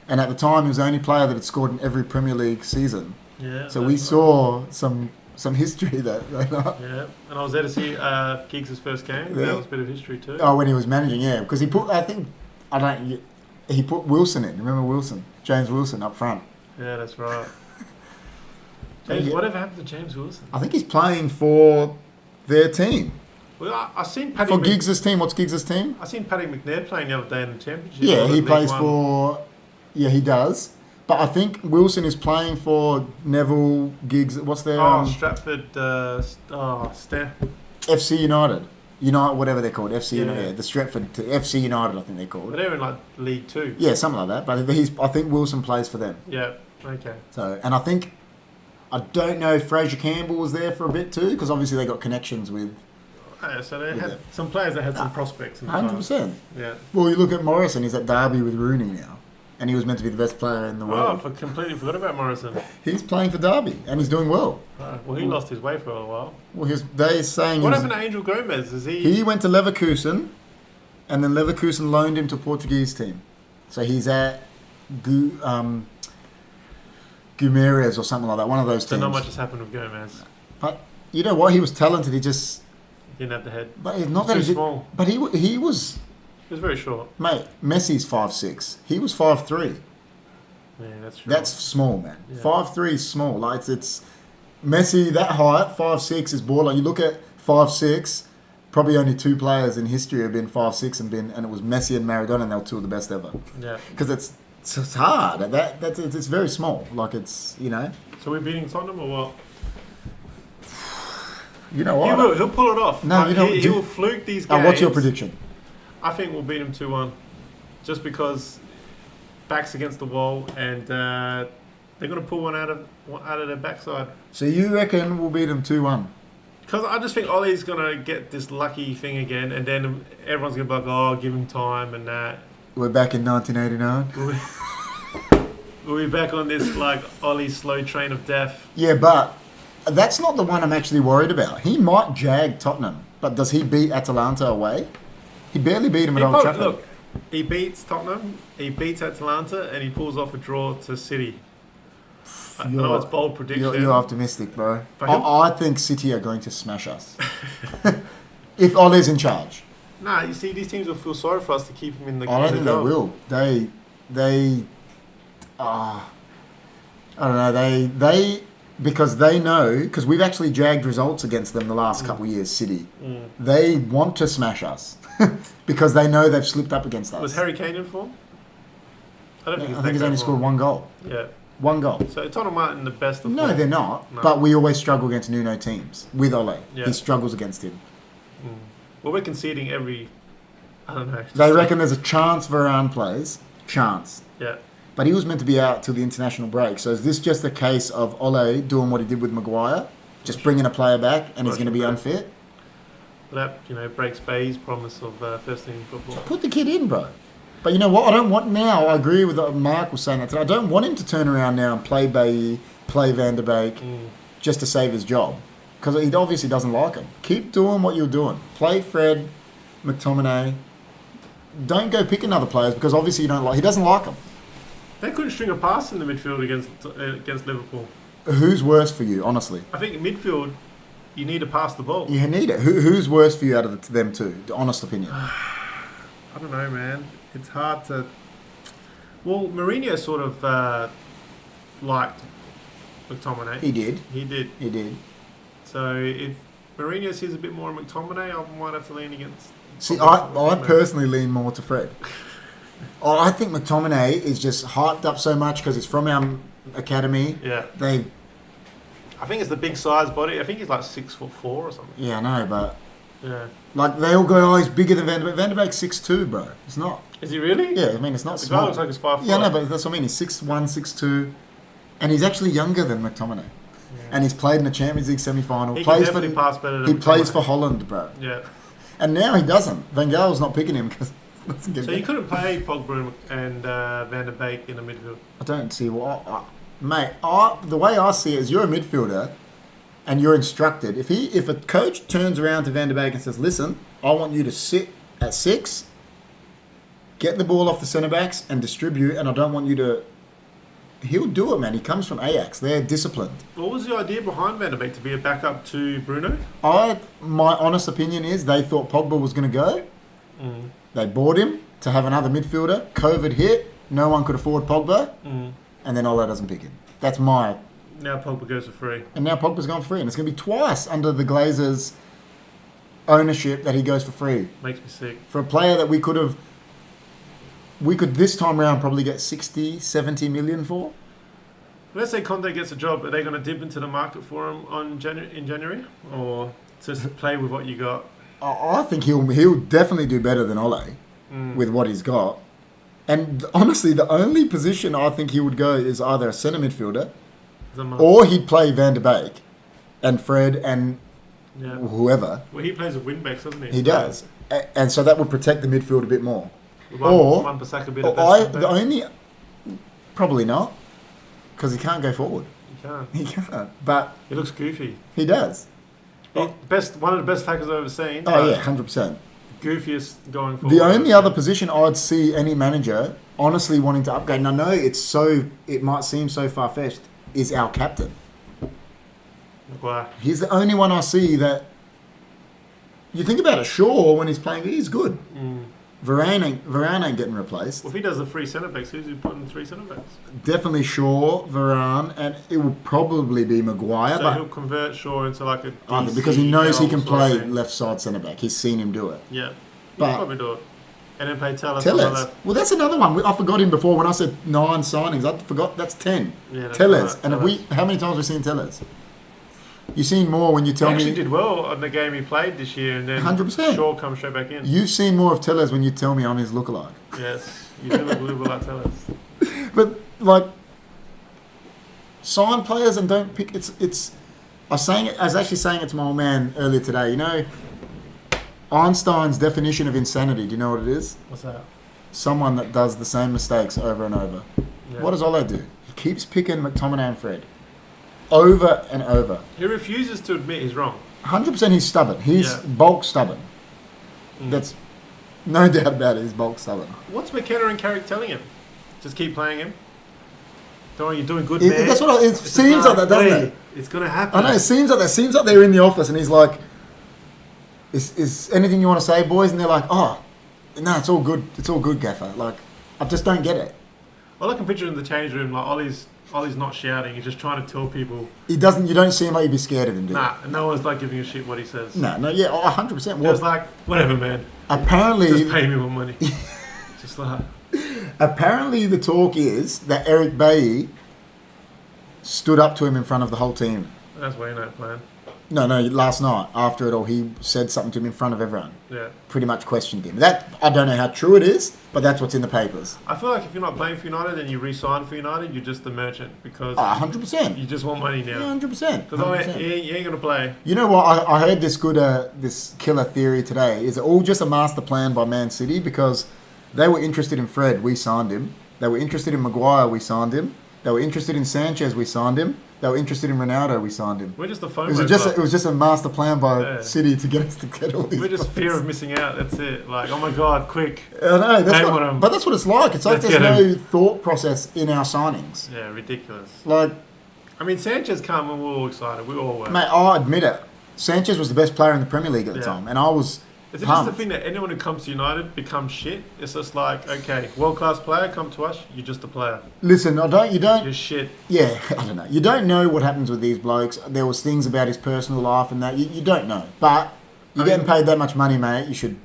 And at the time, he was the only player that had scored in every Premier League season. Yeah. So we saw some history that. Yeah, and I was there to see Giggs' first game. Yeah. That was a bit of history too. Oh, when he was managing, yeah. Because he put Wilson in. Remember Wilson? James Wilson up front. Yeah, that's right. James, Yeah. whatever happened to James Wilson? I think he's playing for their team. Well, I seen Paddy. For Giggs' team. What's Giggs' team? I seen Paddy McNair playing the other day in the championship. Yeah, Or he League plays One. for. Yeah, he does. But I think Wilson is playing for Neville Giggs. What's their Stratford. FC United? Whatever they're called. FC Yeah. United. Yeah, the Stratford FC United, I think they're But called. they're in like League Two. Yeah, something like that. But I think Wilson plays for them. Yeah. Okay. So, and I don't know if Fraser Campbell was there for a bit too, because obviously they got connections with. Yeah, so they Yeah. had some players that had some prospects. In the 100%. past. Yeah. Well, you look at Morrison. He's at Derby with Rooney now, and he was meant to be the best player in the Oh, world. I completely forgot about Morrison. He's playing for Derby, and he's doing well. Oh, well, he lost his way for a while. Well, they're saying What he was- happened to Angel Gomez? Is he? He went to Leverkusen, and then Leverkusen loaned him to Portuguese team. So he's at Guimarães or something like that, one of those So teams. not much has happened with Gomez. But you know what? He was talented. He just, Didn't have the head. but it's not Too that he did, small. but he was, He was very short. mate. Messi's 5'6". He was 5'3". Yeah, that's true. That's small, man. Yeah. 5'3" is small. Like it's Messi that height. 5'6" is borderline. You look at 5'6". Probably only 2 players in history have been 5'6" and it was Messi and Maradona, and they were 2 of the best ever. Yeah. Because it's hard. It's very small. Like it's So we're beating Tottenham or what? You know what? He'll pull it off. No, Like, you know- he do- will fluke these games. What's your prediction? I think we'll beat him 2-1. Just because backs against the wall and they're going to pull one out of their backside. So you reckon we'll beat them 2-1? Because I just think Ollie's going to get this lucky thing again, and then everyone's going to be like, oh, give him time and that. We're back in 1989. We'll be back on this, like, Ollie slow train of death. Yeah, but That's not the one I'm actually worried about. He might jag Tottenham, but does he beat Atalanta away? He barely beat him at Old Trafford. Look, he beats Tottenham, he beats Atalanta, and he pulls off a draw to City. I know it's bold prediction. You're optimistic, bro. I think City are going to smash us. If Ole's in charge. Nah, you see, these teams will feel sorry for us to keep him in the. I don't think they will. I don't know. They because they know, because we've actually jagged results against them the last couple of years. City, they want to smash us because they know they've slipped up against us. Was Harry Kane in form? I think he's only scored one goal. Yeah. One goal. So Tottenham aren't in the best of No, form. they're not. No. But we always struggle against Nuno teams with Ole. Yeah. He struggles against him. Well, we're conceding every. I don't know. They reckon there's a chance Varane plays. Chance. Yeah. But he was meant to be out till the international break. So is this just a case of Ole doing what he did with Maguire? Just bringing a player back and he's going to be unfit? That, breaks Bay's promise of first team football. Put the kid in, bro. But you know what? I don't want now. I agree with what Mark was saying that today. I don't want him to turn around now and play Bailly, play Van der Beek, just to save his job. Because he obviously doesn't like him. Keep doing what you're doing. Play Fred, McTominay. Don't go picking other players because obviously you don't like. He doesn't like them. They couldn't string a pass in the midfield against Liverpool. Who's worse for you, honestly? I think in midfield, you need to pass the ball. You need it. Who's worse for you out of them two? The honest opinion. I don't know, man. It's hard to. Well, Mourinho sort of liked McTominay. He did. He did. So if Mourinho sees a bit more of McTominay, I might have to lean against. See, I personally lean more to Fred. I think McTominay is just hyped up so much because he's from our academy. Yeah. I think it's the big size body. I think he's like 6'4" or something. Yeah, I know, but yeah, like they all go, he's bigger than Van der Beek. Van der Beek's 6'2", bro. It's not. Is he really? Yeah, I mean it's not the small. guy looks like he's 5'4". Yeah, no, but that's what I mean. He's 6'1", 6'2", and he's actually younger than McTominay. Yeah. And he's played in the Champions League semi-final. He can definitely pass better than He McTominay. plays for Holland, bro. Yeah. And now he doesn't. Van Gaal's not picking him because. So you couldn't play Pogba and Van der Beek in the midfield? I don't see what... mate, the way I see it is you're a midfielder and you're instructed. If a coach turns around to Van der Beek and says, listen, I want you to sit at 6, get the ball off the centre-backs and distribute, and I don't want you to... He'll do it, man. He comes from Ajax. They're disciplined. What was the idea behind Van der Beek? To be a backup to Bruno? My honest opinion is they thought Pogba was going to go. They bought him to have another midfielder. COVID hit. No one could afford Pogba. And then Ole doesn't pick him. That's my... Now Pogba goes for free. And now Pogba's gone free. And it's going to be twice under the Glazers' ownership that he goes for free. Makes me sick. For a player that we could this time round probably get 60, 70 million for. Let's say Conte gets a job. Are they going to dip into the market for him in January? Or just play with what you got? I think he'll definitely do better than Ole with what he's got. And honestly, the only position I think he would go is either a centre midfielder or he'd play Van der Beek and Fred and whoever. Well, he plays with wing-backs, doesn't he? He does. And so that would protect the midfield a bit more. Probably not, because he can't go forward. He can't. But he looks goofy. He does. One of the best tackles I've ever seen. Oh yeah, 100%. Goofiest going forward. The only other position I'd see any manager honestly wanting to upgrade, and I know it might seem so far-fetched, is our captain. Wow. He's the only one I see that... You think about it, Shaw, when he's playing, he's good. Varane ain't getting replaced. Well, if he does the 3 centre-backs, who's he putting 3 centre-backs? Definitely Shaw, Varane, and it will probably be Maguire. So but he'll convert Shaw into like a... because he knows he can play left side centre-back. He's seen him do it. Yeah. He'll probably do it. And then play Tellez. Well, that's another one. I forgot him before when I said 9 signings. I forgot that's 10. Yeah, Tellez. Right, and how many times have we seen Tellez? You've seen more when you tell me... He actually did well on the game he played this year, and then 100%. Shaw comes straight back in. You've seen more of Tellez when you tell me I'm his lookalike. Yes, you do look a little bit like Tellez. But, like, sign players and don't pick... I was actually saying it to my old man earlier today. You know, Einstein's definition of insanity, do you know what it is? What's that? Someone that does the same mistakes over and over. Yeah. What does Ole do? He keeps picking McTominay and Fred. over and over. He refuses to admit he's wrong. 100% he's stubborn. He's Yeah. bulk stubborn. Mm. That's no doubt about it. He's bulk stubborn. What's McKenna and Carrick telling him? Just keep playing him. Don't worry, you're doing good, man. That's what it It's seems like that, doesn't it? It's gonna happen. I know, it seems like that. Seems like they're in the office and he's like, is anything you want to say, boys? And they're like, oh, no, it's all good. It's all good, Gaffer. Like, I just don't get it. Well, I can picture in the change room, like Ollie's not shouting. He's just trying to tell people. You don't seem like you'd be scared of him, do you? Nah, and no one's like giving a shit what he says. No, yeah, 100%. It Well, was like, whatever, man. apparently, Just pay me more money. Just like, apparently the talk is that Eric Bailly stood up to him in front of the whole team. that's why you're not playing. No, last night, after it all, he said something to him in front of everyone. Yeah. Pretty much questioned him. That, I don't know how true it is, but that's what's in the papers. I feel like if you're not playing for United and you re-sign for United, you're just the merchant because 100%. you just want money Yeah, now. 100%. Because you ain't going to play. You know what? I heard this this killer theory today. Is it all just a master plan by Man City? Because they were interested in Fred, we signed him. They were interested in Maguire, we signed him. They were interested in Sanchez, we signed him. They were interested in Ronaldo, we signed him. We're just the It phone. was just a master plan by Yeah. City to get us to get all these. We're just players. fear of missing out. That's it. Like, oh my god, quick. I know, Name one of 'em. but that's what it's like. It's like Let's there's get no thought process in our signings. Yeah, ridiculous. Like, I mean, Sanchez came and we were all excited. We all were. mate, I'll admit it. Sanchez was the best player in the Premier League at the Yeah. time, and I was Is it just the pumped. thing that anyone who comes to United becomes shit? It's just like, okay, world-class player, come to us, you're just a player. Listen, you don't. You're shit. Yeah, I don't know. You don't know what happens with these blokes. There was things about his personal life and that. You don't know. But you're I mean- getting paid that much money, mate. You should.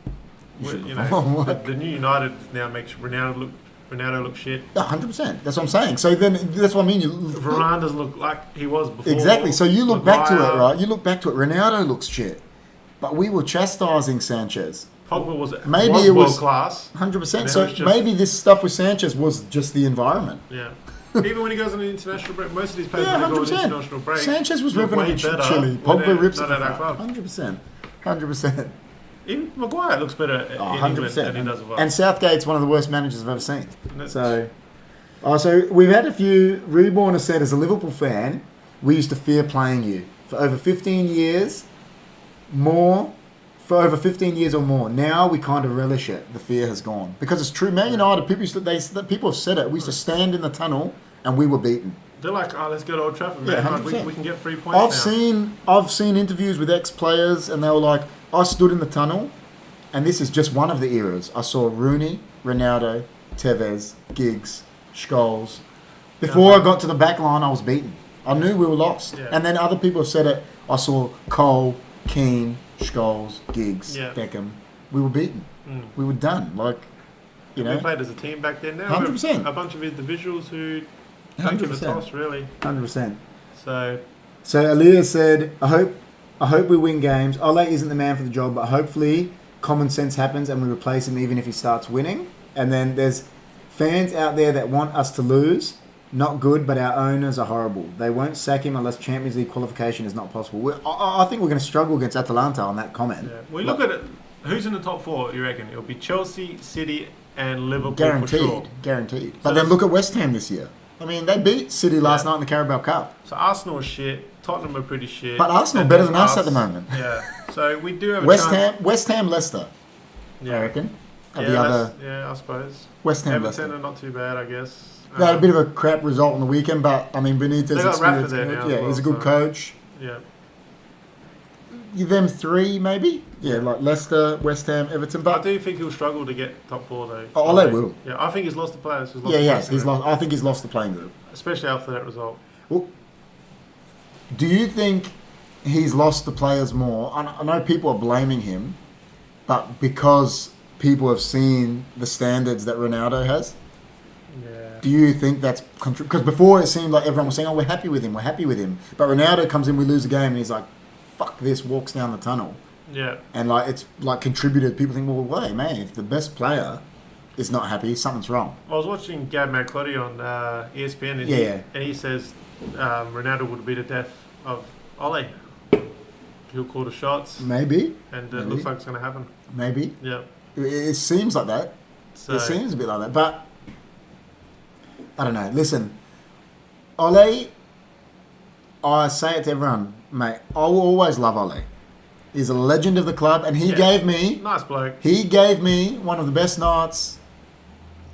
You know, the new United now makes Ronaldo look shit. 100%. That's what I'm saying. So then, that's what I mean. Varane doesn't look like he was before. Exactly. So you look back to it, Maguire, right? You look back to it. Ronaldo looks shit. But we were chastising Sanchez. Pogba was Maybe was it was- world class. 100%. Now So it's just- maybe this stuff with Sanchez was just the environment. Yeah. Even when he goes on an international break, most of these players Yeah, when they go on 100%. an international break. Sanchez was look ripping way up better Chile. when Pogba they're rips not it at our up. club. 100%. 100%. Even Maguire looks better in England than he does with us. And Southgate's one of the worst managers I've ever seen. And that's- So we've had a few. Reborn has said, as a Liverpool fan, we used to fear playing you for over 15 years, for over 15 years or more. Now we kind of relish it. The fear has gone because it's true. Man United, people have said it. We used to stand in the tunnel and we were beaten. They're like, oh, let's go to Old Trafford, man. Yeah, Like, 100%. we can get 3 points now. I've seen interviews with ex-players and they were like, I stood in the tunnel, and this is just one of the eras. I saw Rooney, Ronaldo, Tevez, Giggs, Scholes. Before I got to the back line, I was beaten. I knew we were lost. Yeah. And then other people have said it. I saw Cole, Keane, Scholes, Giggs, Yeah. Beckham. We were beaten. Mm. We were done. Like, you We know, played as a team back then. Now we're 100%. a bunch of individuals who don't give a 100%. toss, really. 100%. So, So Aaliyah said, I hope we win games. Ole isn't the man for the job, but hopefully common sense happens and we replace him even if he starts winning. And then there's fans out there that want us to lose. Not good, but our owners are horrible. They won't sack him unless Champions League qualification is not possible. I think we're going to struggle against Atalanta on that comment. yeah. We look at it. Who's in the top 4, you reckon? It'll be Chelsea, City, and Liverpool Guaranteed, for sure. guaranteed. So But then that's- look at West Ham this year. I mean, they beat City last Yeah. night in the Carabao Cup. So Arsenal is shit. Tottenham are pretty shit. But Arsenal And better then than us at the moment. Yeah. So we do have a West chance. Ham, Leicester, Yeah. I reckon. Are Yeah, the other that's- yeah, I suppose. West Ham, Everton Leicester. are not too bad, I guess. They had a bit of a crap result on the weekend, but I mean Benitez. They got Rafa experienced there coach. now as Yeah, well, he's a good so- coach. Yeah. Them 3 maybe. Yeah, like Leicester, West Ham, Everton. I But do think he'll struggle to get top 4 though. Oh, Ole will. Yeah, I think he's lost the players. He's lost yeah, the yes, players, he's lost. I think he's lost the playing group. especially after that result. Well, do you think he's lost the players more? I know people are blaming him, but because people have seen the standards that Ronaldo has, Yeah. do you think that's because before it seemed like everyone was saying, "Oh, we're happy with him, we're happy with him," but Ronaldo comes in, we lose a game, and he's like, "Fuck this," walks down the tunnel, Yeah. and like it's like contributed. People think, "Well, wait, man, if the best player is not happy, something's wrong." I was watching Gab Marcotti on ESPN, and, Yeah. and he says Ronaldo would be the death of Ole. He'll call the shots, Maybe, and it Maybe. looks like it's going to happen. maybe Yeah. it seems like that. So It seems a bit like that, but I don't know. Listen, Ole, I say it to everyone, mate. I will always love Ollie. He's a legend of the club, and he gave me nice bloke. He gave me one of the best nights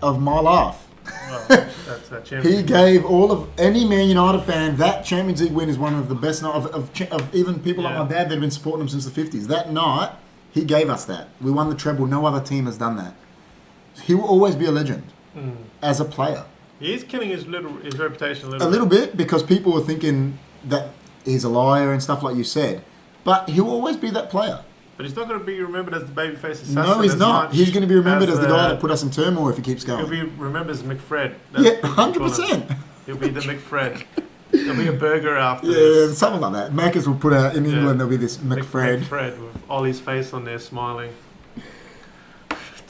of my life. Well, that's that Champions He League. gave all of any Man United fan that Champions League win is one of the best nights of even people like my dad that have been supporting him since the 50s. That night, he gave us that. We won the treble. No other team has done that. He will always be a legend as a player. He is killing his reputation A little bit because people were thinking that he's a liar and stuff like you said. But he'll always be that player. But he's not going to be remembered as the babyface assassin. No, he's as not. much He's going to be remembered as the guy the- that put us in turmoil if he keeps going. He'll be remembered as McFred. Yeah, That's what we call 100%. him. He'll be the McFred. There'll be a burger after Yeah, this. something like that. Macca's will put out in Yeah. England. There'll be this McFred. McFred with Ollie's face on there smiling.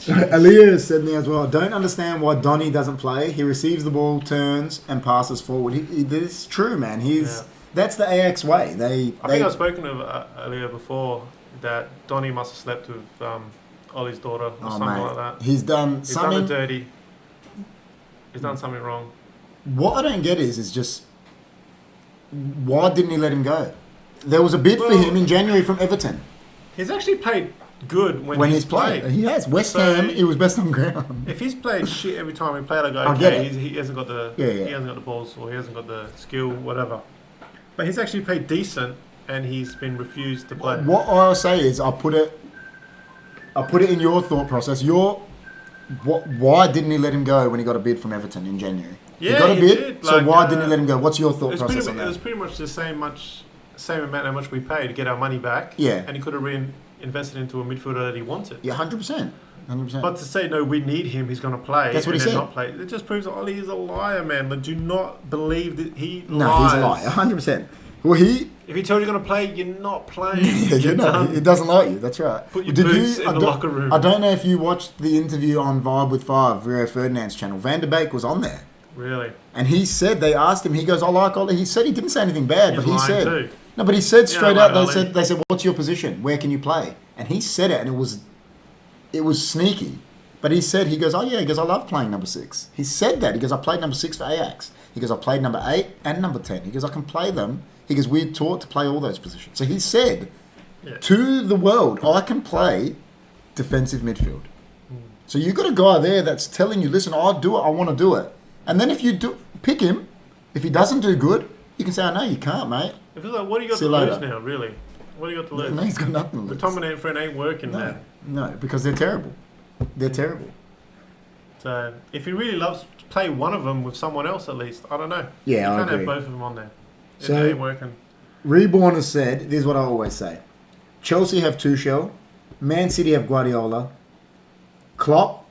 Aaliyah has said me as well. I don't understand why Donny doesn't play. He receives the ball, turns, and passes forward. This is true, man. That's the AX way. I think I've spoken of earlier before that Donny must have slept with Ollie's daughter or something like that. He's done He's something. done it dirty. He's done something wrong. What I don't get is just why didn't he let him go? There was a bid for him in January from Everton. He's actually played good when he's played. He has. West So- Ham, he was best on ground. If he's played shit every time he played, I go, I get okay, it. he hasn't got the Yeah. he hasn't got the balls or he hasn't got the skill, whatever. But he's actually played decent, and he's been refused to play. What I'll say is, I put it in your thought process. Why didn't he let him go when he got a bid from Everton in January? Yeah, he got a he bid. did. So Like, why didn't he let him go? What's your thought It process on was that? pretty much the same amount how much we paid to get our money back. Yeah. And he could have invested into a midfielder that he wanted. Yeah, 100%. 100%. But to say no, we need him. He's going to play. That's what he and then said. Not play. It just proves that Ollie is a liar, man. Like, do not believe that he no, lies. he's a liar. 100%. Well, If he told you you're going to play, you're not playing. yeah, you You're know, done. he doesn't like you. That's right. Put your boots in the locker room. I don't know if you watched the interview on Vibe with Five, Rio Ferdinand's channel. Van der Beek was on there. Really? And he said, they asked him, he goes, I like Ollie. He said he didn't say anything bad, He's but he lying said, too. no, but he said straight I out, like Ollie. they said, what's your position? Where can you play? And he said it, and it was sneaky. But he said, he goes, oh yeah, he goes, I love playing number 6. He said that. He goes, I played number 6 for Ajax. He goes, I played number 8 and number 10. He goes, I can play them. He goes, we're taught to play all those positions. So he said to the world, I can play defensive midfield. So you've got a guy there that's telling you, listen, I'll do it, I want to do it. And then if you pick him, if he doesn't do good, you can say, oh, no, you can't, mate. If it's like, what do you got See to you lose later. now, really? What do you got to lose? No, he's got nothing to The lose. dominant friend ain't working, No, man. no, because they're terrible. They're terrible. So if he really loves to play one of them with someone else, at least, I don't know. Yeah, you I can't agree. have both of them on there. So- It ain't working. Reborn has said, this is what I always say. Chelsea have Tuchel, Man City have Guardiola, Klopp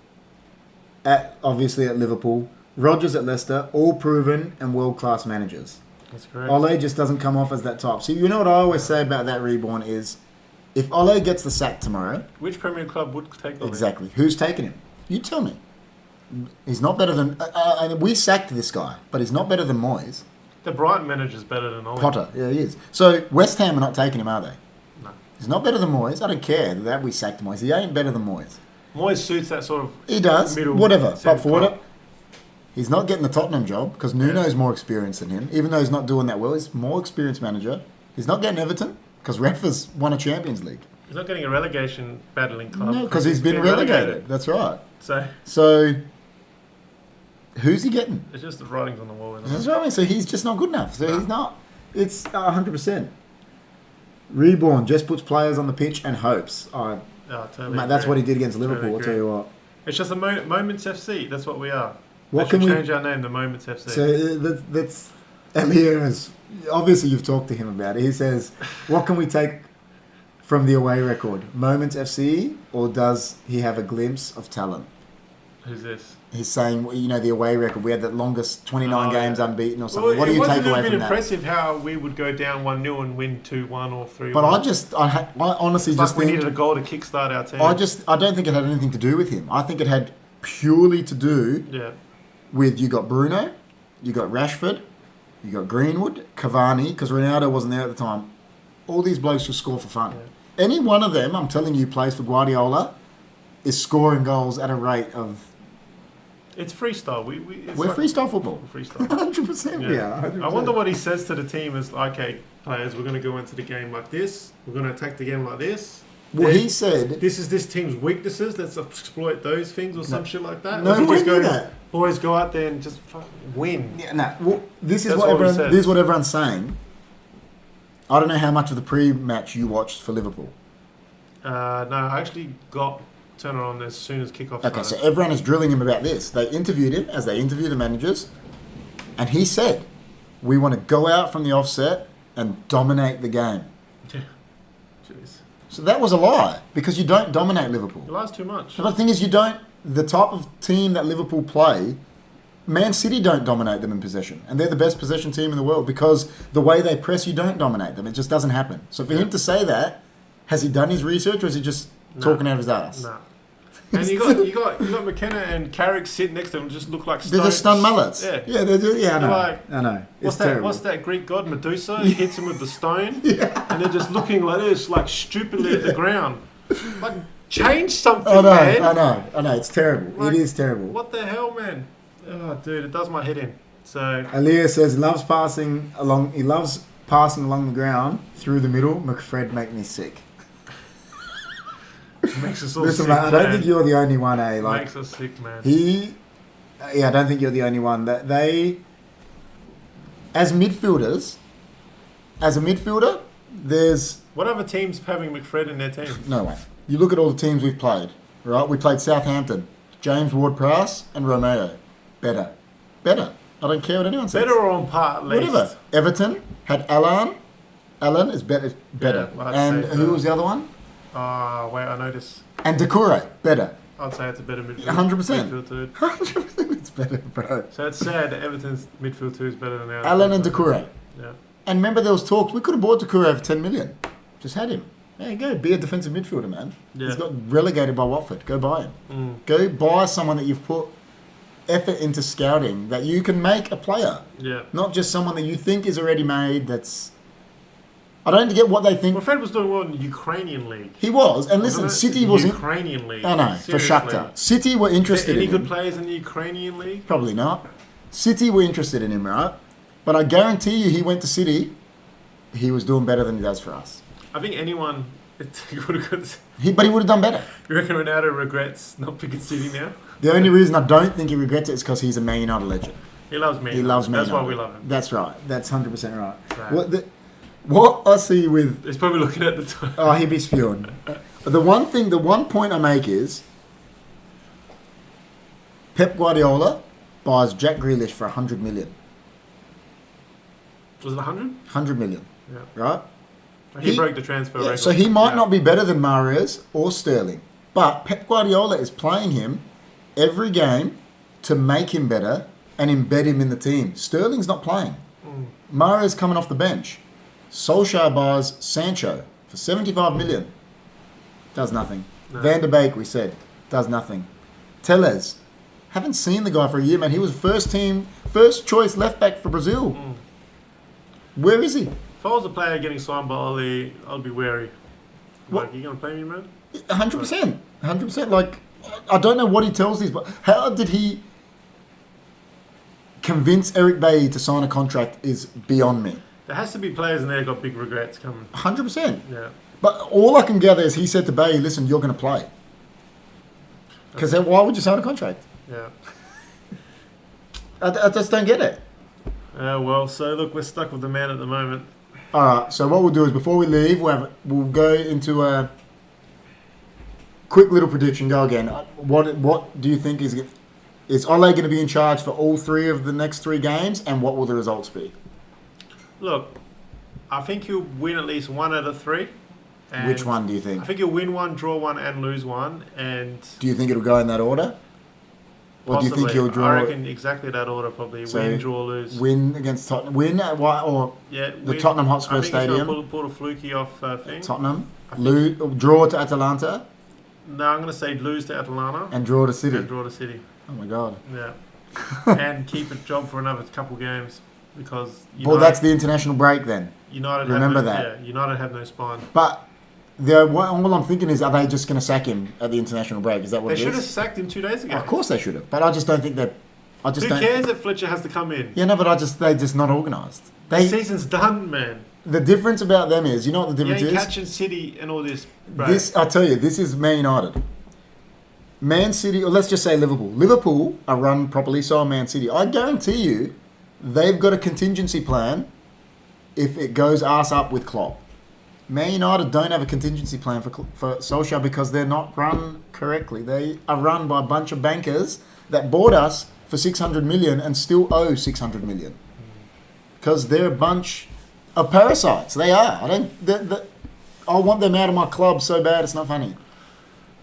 obviously at Liverpool, Rodgers at Leicester, all proven and world-class managers. That's correct. Ole just doesn't come off as that type. So you know what I always say about that Reborn is, if Ole gets the sack tomorrow, Which Premier club would take Ollie? exactly, who's taking him? You tell me. He's not better than... we sacked this guy, but he's not better than Moyes. The Brighton manager's better than Ollie. Potter, yeah, he is. So West Ham are not taking him, are they? No. He's not better than Moyes. I don't care that we sacked Moyes. He ain't better than Moyes. Moyes suits that sort of... He does. Middle Whatever. But centre for what club. he's not getting the Tottenham job because Nuno's more experienced than him. Even though he's not doing that well, he's more experienced manager. He's not getting Everton because Rafa's won a Champions League. He's not getting a relegation battling club. No, because he's been relegated. That's right. So who's he getting? It's just the writings on the wall. Isn't it? That's what I mean. So he's just not good enough. So he's not. It's 100%. Reborn just puts players on the pitch and hopes. Oh, totally Mate, that's agree. what he did against Totally Liverpool. I'll tell agree. you what. It's just a Moments FC. That's what we are. What They can should we? change our name to Moments FC. So that's Elliot is obviously you've talked to him about it. He says, "What can we take from the away record? Moments FC, or does he have a glimpse of talent?" Who's this? He's saying, the away record. We had the longest 29 Oh, games yeah. unbeaten or something. What do you take away from that? impressive how we would go down 1-0 and win 2-1 or 3-1. But I honestly it's just like we think needed a goal to kickstart our team. I don't think it had anything to do with him. I think it had purely to do Yeah. with you got Bruno, you got Rashford, you got Greenwood, Cavani, because Ronaldo wasn't there at the time. All these blokes just score for fun. Yeah. Any one of them, I'm telling you, plays for Guardiola, is scoring goals at a rate of It's freestyle. It's We're like freestyle football. Freestyle. 100%. Yeah. 100%. I wonder what he says to the team is, okay, players, we're going to go into the game like this. We're going to attack the game like this. Well, Then he said... this is this team's weaknesses. Let's exploit those things or some shit like that. No, Or he just goes, that. boys, go out there and just fucking win. Yeah, no. Well, this is That's what what he everyone. says. This is what everyone's saying. I don't know how much of the pre-match you watched for Liverpool. No, I actually got turn it on as soon as kickoff Okay, started. so everyone is drilling him about this. They interviewed him as they interview the managers, and he said, "We want to go out from the offset and dominate the game." Yeah. Jeez. So that was a lie because you don't dominate Liverpool. It lies too much. But the thing is, you don't. The type of team that Liverpool play, Man City don't dominate them in possession, and they're the best possession team in the world because the way they press, you don't dominate them. It just doesn't happen. So for him to say that, has he done his research or is he just talking out of his ass? No. And you got McKenna and Carrick sitting next to him, just look like They're just stunned mullets. Yeah, They're just, I know. Like, I know. It's What's that? terrible. What's that Greek god Medusa? He hits him with the stone, and they're just looking like this, like stupidly at the ground. Like, change something, man. I know. It's terrible. Like, it is terrible. What the hell, man? Oh, dude, it does my head in. So Aaliyah says he loves passing along the ground through the middle. McFred make me sick. makes us all Listen, sick, man, I don't man. think you're the only one, eh? Like, Makes us sick, man. I don't think you're the only one. That they, as a midfielder, there's What other teams having McFred in their team? no way. You look at all the teams we've played, right? We played Southampton, James Ward-Prowse and Romeo. Better. I don't care what anyone says. Better or on par, at least. Whatever. Everton had Alan. Alan is better. Yeah, I'd and say who so. was the other one? Wait, I noticed. And Decore. Better. I'd say it's a better midfield. 100%. Midfield two. 100% it's better, bro. So it's sad that Everton's midfield two is better than ours. Alan and Decore. Yeah. And remember there was talks, we could have bought Decore for 10 million. Just had him. There you go. Be a defensive midfielder, man. Yeah. He's got relegated by Watford. Go buy him. Mm. Go buy someone that you've put effort into scouting that you can make a player. Yeah. Not just someone that you think is already made that's... I don't get what they think. Well, Fred was doing well in the Ukrainian league. He was. And listen, Wasn't it? City was... Ukrainian league. I know, for Seriously. Shakhtar. City were interested Any in good him. players in the Ukrainian league? Probably not. City were interested in him, right? But I guarantee you he went to City, he was doing better than he does for us. I think anyone would have got... But he would have done better. You reckon Ronaldo regrets not picking City now? The only reason I don't think he regrets it is because he's a Man United legend. He loves me. He loves Man That's why United. we love him. That's right. That's 100% right. Right. What I see with... He's probably looking at the time. Oh, he'd be spewing. The one point I make is Pep Guardiola buys Jack Grealish for 100 million. Was it 100? 100 million, Yeah. right? He broke the transfer record. So he might Yeah. not be better than Mahrez or Sterling, but Pep Guardiola is playing him every game to make him better and embed him in the team. Sterling's not playing. Mahrez coming off the bench. Solskjaer buys Sancho for 75 million. Does nothing. No. Van der Beek, we said, does nothing. Tellez, haven't seen the guy for a year, man. He was first choice left back for Brazil. Where is he? If I was a player getting signed by Oli, I'd be wary. Like, you going to play me, man? 100%. 100%. Like, I don't know what he tells these, but how did he convince Eric Bailly to sign a contract is beyond me. There has to be players in there got big regrets coming. 100%. Yeah. But all I can gather is he said to Bailly, listen, you're going to play. Because why would you sign a contract? Yeah. I just don't get it. Well, so look, we're stuck with the man at the moment. All right, so what we'll do is before we leave, we'll go into a quick little prediction. Go again. What do you think is Ole going to be in charge for all three of the next three games, and what will the results be? Look, I think he'll win at least one out of three. And Which one do you think? I think he'll win one, draw one, and lose one. And Do you think it'll go in that order? Or possibly, do you think he'll draw? I reckon exactly that order probably. So, win, draw, lose. Win against Tottenham. Win at what? Or Yeah, the win. Tottenham Hotspur I think Stadium. He's going to pull a fluky off thing. Tottenham. I think- Draw to Atalanta No, I'm going to say lose to Atalanta and draw to City. and draw to City. Oh my god. Yeah. And keep a job for another couple games because Well, that's the international break then. United remember have no, that. Yeah, United have no spine. But All I'm thinking is, are they just going to sack him at the international break? Is that what They it is? should have sacked him 2 days ago. Of course they should have, but I just don't think that. Who cares if Fletcher has to come in? Yeah, no, but they're just not organised. The season's done, man. The difference about them is, you know what the difference You ain't is? catching City and all this, bro. I tell you, this is Man United. Man City, or let's just say Liverpool. Liverpool are run properly, so are Man City. I guarantee you, they've got a contingency plan if it goes arse up with Klopp. Man United don't have a contingency plan for Solskjaer because they're not run correctly. They are run by a bunch of bankers that bought us for 600 million and still owe 600 million. Because they're a bunch of parasites. They are. I want them out of my club so bad it's not funny.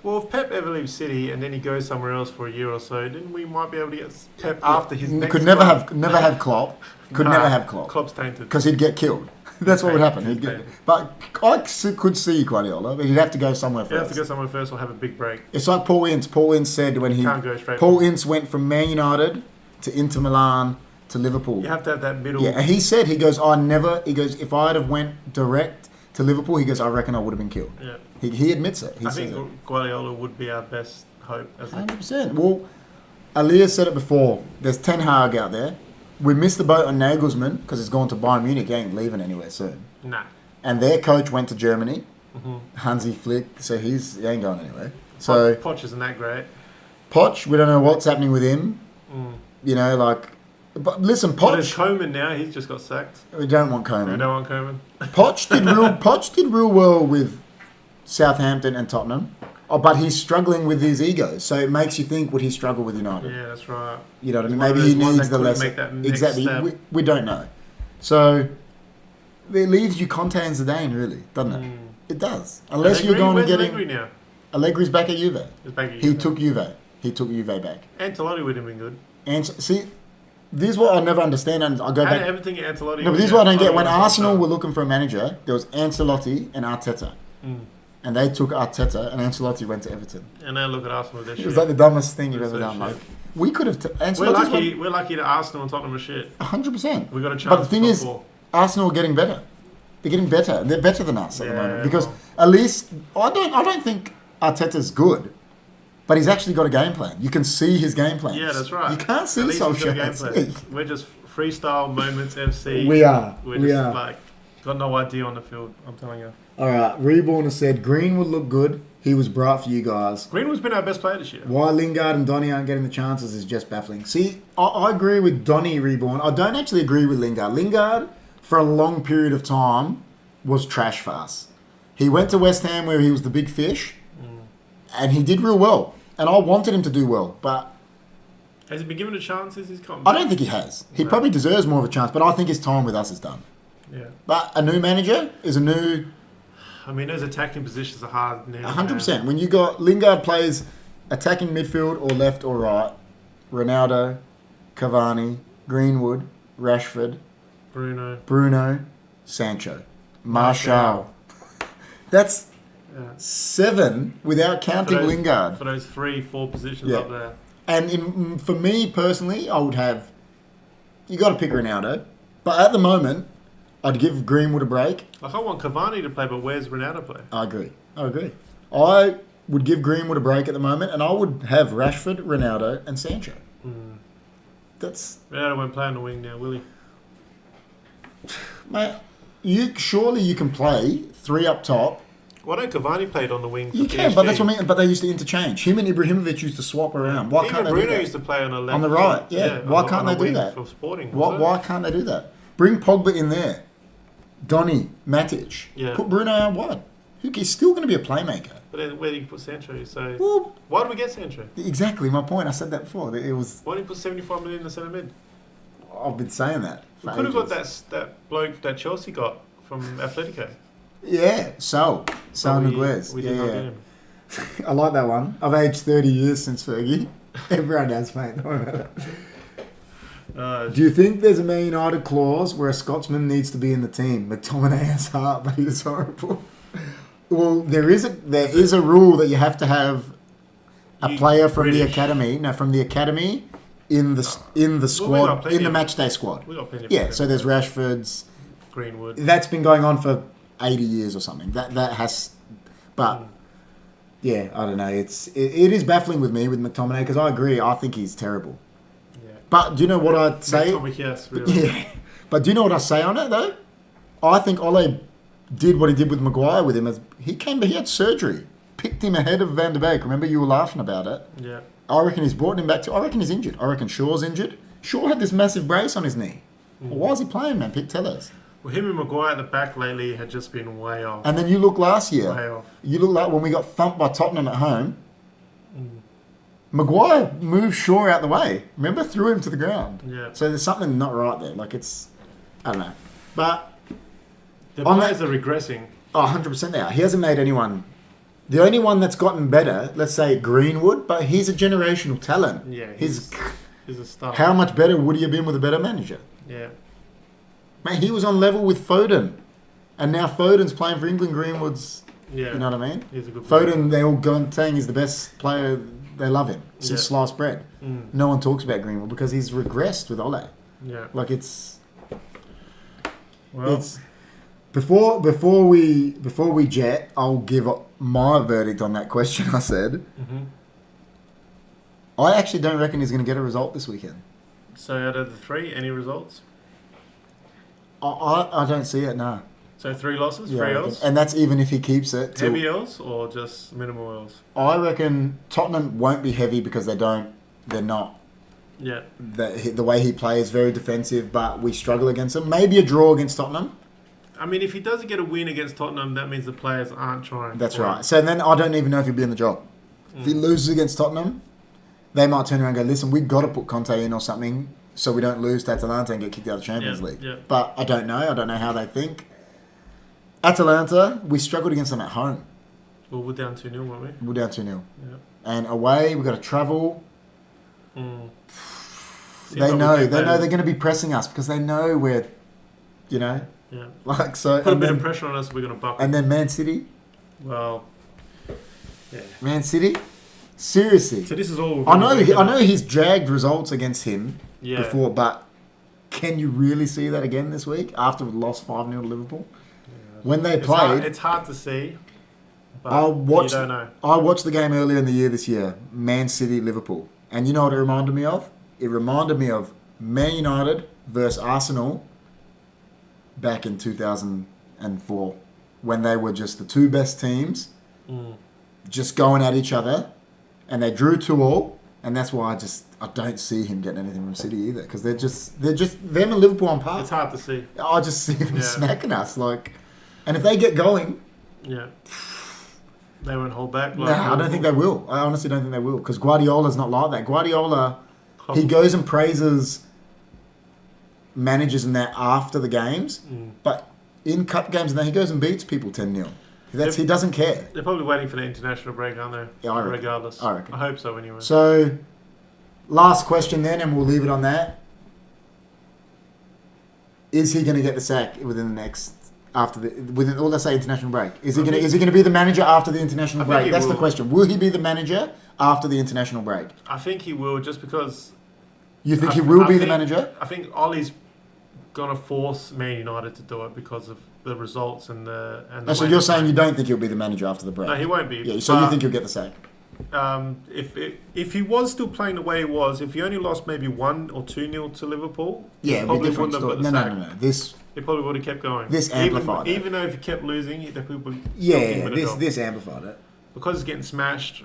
Well, if Pep ever leaves City and then he goes somewhere else for a year or so, then we might be able to get Pep after his next Could never club. have Klopp. Never have Klopp. Klopp's tainted. Because he'd get killed. That's what would happen. He's He'd get. tainted. But I could see Guardiola, but he'd have to go somewhere You first. have to go somewhere first or have a big break. It's like Paul Ince. Paul Ince said when he... Can't go straight. Paul Ince went from Man United to Inter Milan to Liverpool. You have to have that middle. Yeah, and he said, he goes, if I'd have went direct to Liverpool, he goes, I reckon I would have been killed. Yeah. He admits it. He I says think it. Guardiola would be our best hope. 100%. Well, Aliyah said it before. There's Ten Hag out there. We missed the boat on Nagelsmann because he's gone to Bayern Munich. He ain't leaving anywhere soon. Nah. And their coach went to Germany, Mm-hmm. Hansi Flick, so he ain't going anywhere. So Poch isn't that great. Poch, we don't know what's happening with him. Mm. You know, like... But listen, Well, there's Poch... Koeman now. He's just got sacked. We don't want We Koeman. don't want Koeman. Poch did real well with Southampton and Tottenham. Oh, but he's struggling with his ego, so it makes you think, would he struggle with United? Yeah, that's right. You know what I mean? One of Maybe he those ones needs that the couldn't lesson. make that next Exactly. step. We don't know. So it leaves you Conte and Zidane, really, doesn't it? Mm. It does. Unless you're going to Where's get Allegri him. now? Allegri's back at Juve. He's back at He Juve. took Juve. He took Juve back. Ancelotti would have been good. And see, this is what I never understand, and I go How did back. everything at Ancelotti? No, but this is what I don't get. When Arsenal were looking for a manager, there was Ancelotti and Arteta. Mm. And they took Arteta, and Ancelotti went to Everton. And now look at Arsenal with their It shit. was like the dumbest thing you've It's ever so done. Like, shit. we could have... We're lucky that Arsenal and Tottenham are shit. 100%. We got a chance. But the thing for is, top four. Arsenal are getting better. They're getting better. They're better than us at the Yeah, moment. Because well. at least... I don't think Arteta's good. But he's actually got a game plan. You can see his game plans. Yeah, that's right. You can't see At least he's got a game Solskjaer. plan. We're just freestyle moments FC. We are. We're We just are. like got no idea on the field. I'm telling you. All right. Reborn has said Greenwood looked good. He was bright for you guys. Greenwood's been our best player this year. Why Lingard and Donny aren't getting the chances is just baffling. See, I agree with Donny Reborn. I don't actually agree with Lingard. Lingard, for a long period of time, was trash for us. He went to West Ham where he was the big fish, and he did real well. And I wanted him to do well, but Has he been given a chance since he's come? I don't think he has. He No. probably deserves more of a chance, but I think his time with us is done. Yeah. But a new manager is a new... I mean, those attacking positions are hard now. 100%. When you got Lingard plays attacking midfield or left or right, Ronaldo, Cavani, Greenwood, Rashford, Bruno, Sancho, Martial. That's Yeah. 7 without counting Lingard. For those 3-4 positions Yeah. up there. And for me personally, I would have... You got to pick Ronaldo. But at the moment, I'd give Greenwood a break. Like, I want Cavani to play, but where's Ronaldo play? I agree. I would give Greenwood a break at the moment, and I would have Rashford, Ronaldo, and Sancho. That's... Ronaldo won't play on the wing now, will he? Mate, surely you can play 3 up top. Why don't Cavani played on the wing for You can, PSG? but that's what I mean. But they used to interchange. Him and Ibrahimovic used to swap around. Why Even can't they do Bruno that? used to play on the left. On the right, yeah. Why on can't the they do wing that? For Sporting. was it? Why can't they do that? Bring Pogba in there. Donny, Matic. Yeah. Put Bruno out wide. He's still going to be a playmaker. But then where do you put Sancho? So Well, why did we get Sancho? exactly my point. I said that before. It was. Why didn't you put 75 million in the centre mid? I've been saying that. We for could have got ages. that bloke that Chelsea got from Atletico. Yeah, Sal Niguez. We did not get him. I like that one. I've aged 30 years since Fergie. Everyone has, mate. Don't worry about it. Do you think there's a Man United clause where a Scotsman needs to be in the team? McTominay has heart, but he's horrible. Well, there is a rule that you have to have a player from the British. academy. No, from the academy in the squad, got plenty in the of- match day squad. We got plenty of Yeah, players. so there's Rashford's. Greenwood. That's been going on for 80 years or something. That has But yeah, I don't know. It is baffling with me with McTominay because I agree. I think he's terrible. Yeah. But do you know what I'd say? Yes, really. Yeah. But do you know what I say on it though? I think Ole did what he did with Maguire with him. As he had surgery, picked him ahead of Van der Beek. Remember you were laughing about it. Yeah. I reckon he's brought him back to. I reckon he's injured. I reckon Shaw's injured. Shaw had this massive brace on his knee. Well, why is he playing, man? Tell us. Well, him and Maguire at the back lately had just been way off. And then you look last year. Way off. You look like when we got thumped by Tottenham at home. Maguire moved Shaw out the way. Remember, threw him to the ground. Yeah. So there's something not right there. Like it's, I don't know. But the players are regressing. Oh, 100% they are. He hasn't made anyone. The only one that's gotten better, let's say Greenwood, but he's a generational talent. Yeah. He's a star. How much better would he have been with a better manager? Yeah. Man, he was on level with Foden. And now Foden's playing for England. Greenwood's, Yeah. you know what I mean? He's a good player. Foden, they all gone saying he's the best player. They love him since sliced bread. No one talks about Greenwood because he's regressed with Ole. Yeah. Like it's Well, before we jet, I'll give my verdict on that question. I said, I actually don't reckon he's going to get a result this weekend. so out of the three, any results? I don't see it. No. So 3 losses, Yeah, 3 I reckon. L's? And that's even if he keeps it. Heavy L's or just minimal L's? I reckon Tottenham won't be heavy because they're not. Yeah. The way he plays very defensive, but we struggle against them. Maybe a draw against Tottenham. I mean, if he doesn't get a win against Tottenham, that means the players aren't trying. That's right. So then I don't even know if he'll be in the job. If he loses against Tottenham, they might turn around and go, listen, we've got to put Conte in or something so we don't lose to Atalanta and get kicked out of the Champions League. Yeah. But I don't know. I don't know how they think. Atalanta, we struggled against them at home. Well, we're down 2-0, weren't we? We're down 2-0. Yeah. And away, we've got to travel. Mm. They know they're going to be pressing us because they know we're, Yeah. like so. Put a bit of pressure on us, we're going to buckle. And then Man City. Well, yeah. Man City. Seriously. So this is all. I know he's dragged results against him before, but can you really see that again this week after we lost 5-0 to Liverpool? When they played, it's hard to see. But you don't know. I watched the game earlier in the year this year, Man City Liverpool, and you know what it reminded me of? It reminded me of Man United versus Arsenal back in 2004 when they were just the two best teams, just going at each other, and they drew 2-2, and that's why I don't see him getting anything from City either because they're just them and Liverpool on par. It's hard to see. I just see them smacking us and if they get going, they won't hold back. no, I don't think they will. I honestly don't think they will because Guardiola's not like that. Guardiola, he goes and praises managers and that after the games, but in cup games and that he goes and beats people 10-0. He doesn't care. They're probably waiting for the international break, aren't they? Yeah, I reckon. Regardless. I reckon. I hope so anyway. So, last question then, and we'll leave it on that. Is he going to get the sack within the next let's say international break? Is he going to be the manager after the international break? That's the question. Will he be the manager after the international break? I think he will, just because. You think he will be the manager? I think Ollie's gonna force Man United to do it because of the results and the. So you're saying you don't think he'll be the manager after the break? No, he won't be. Yeah. So you think he'll get the sack? If he was still playing the way he was, if he only lost maybe 1 or 2-0 to Liverpool, yeah, he probably wouldn't have got the sack. No. He probably would have kept going. This amplified even though if he kept losing, the people. This amplified it because he's getting smashed.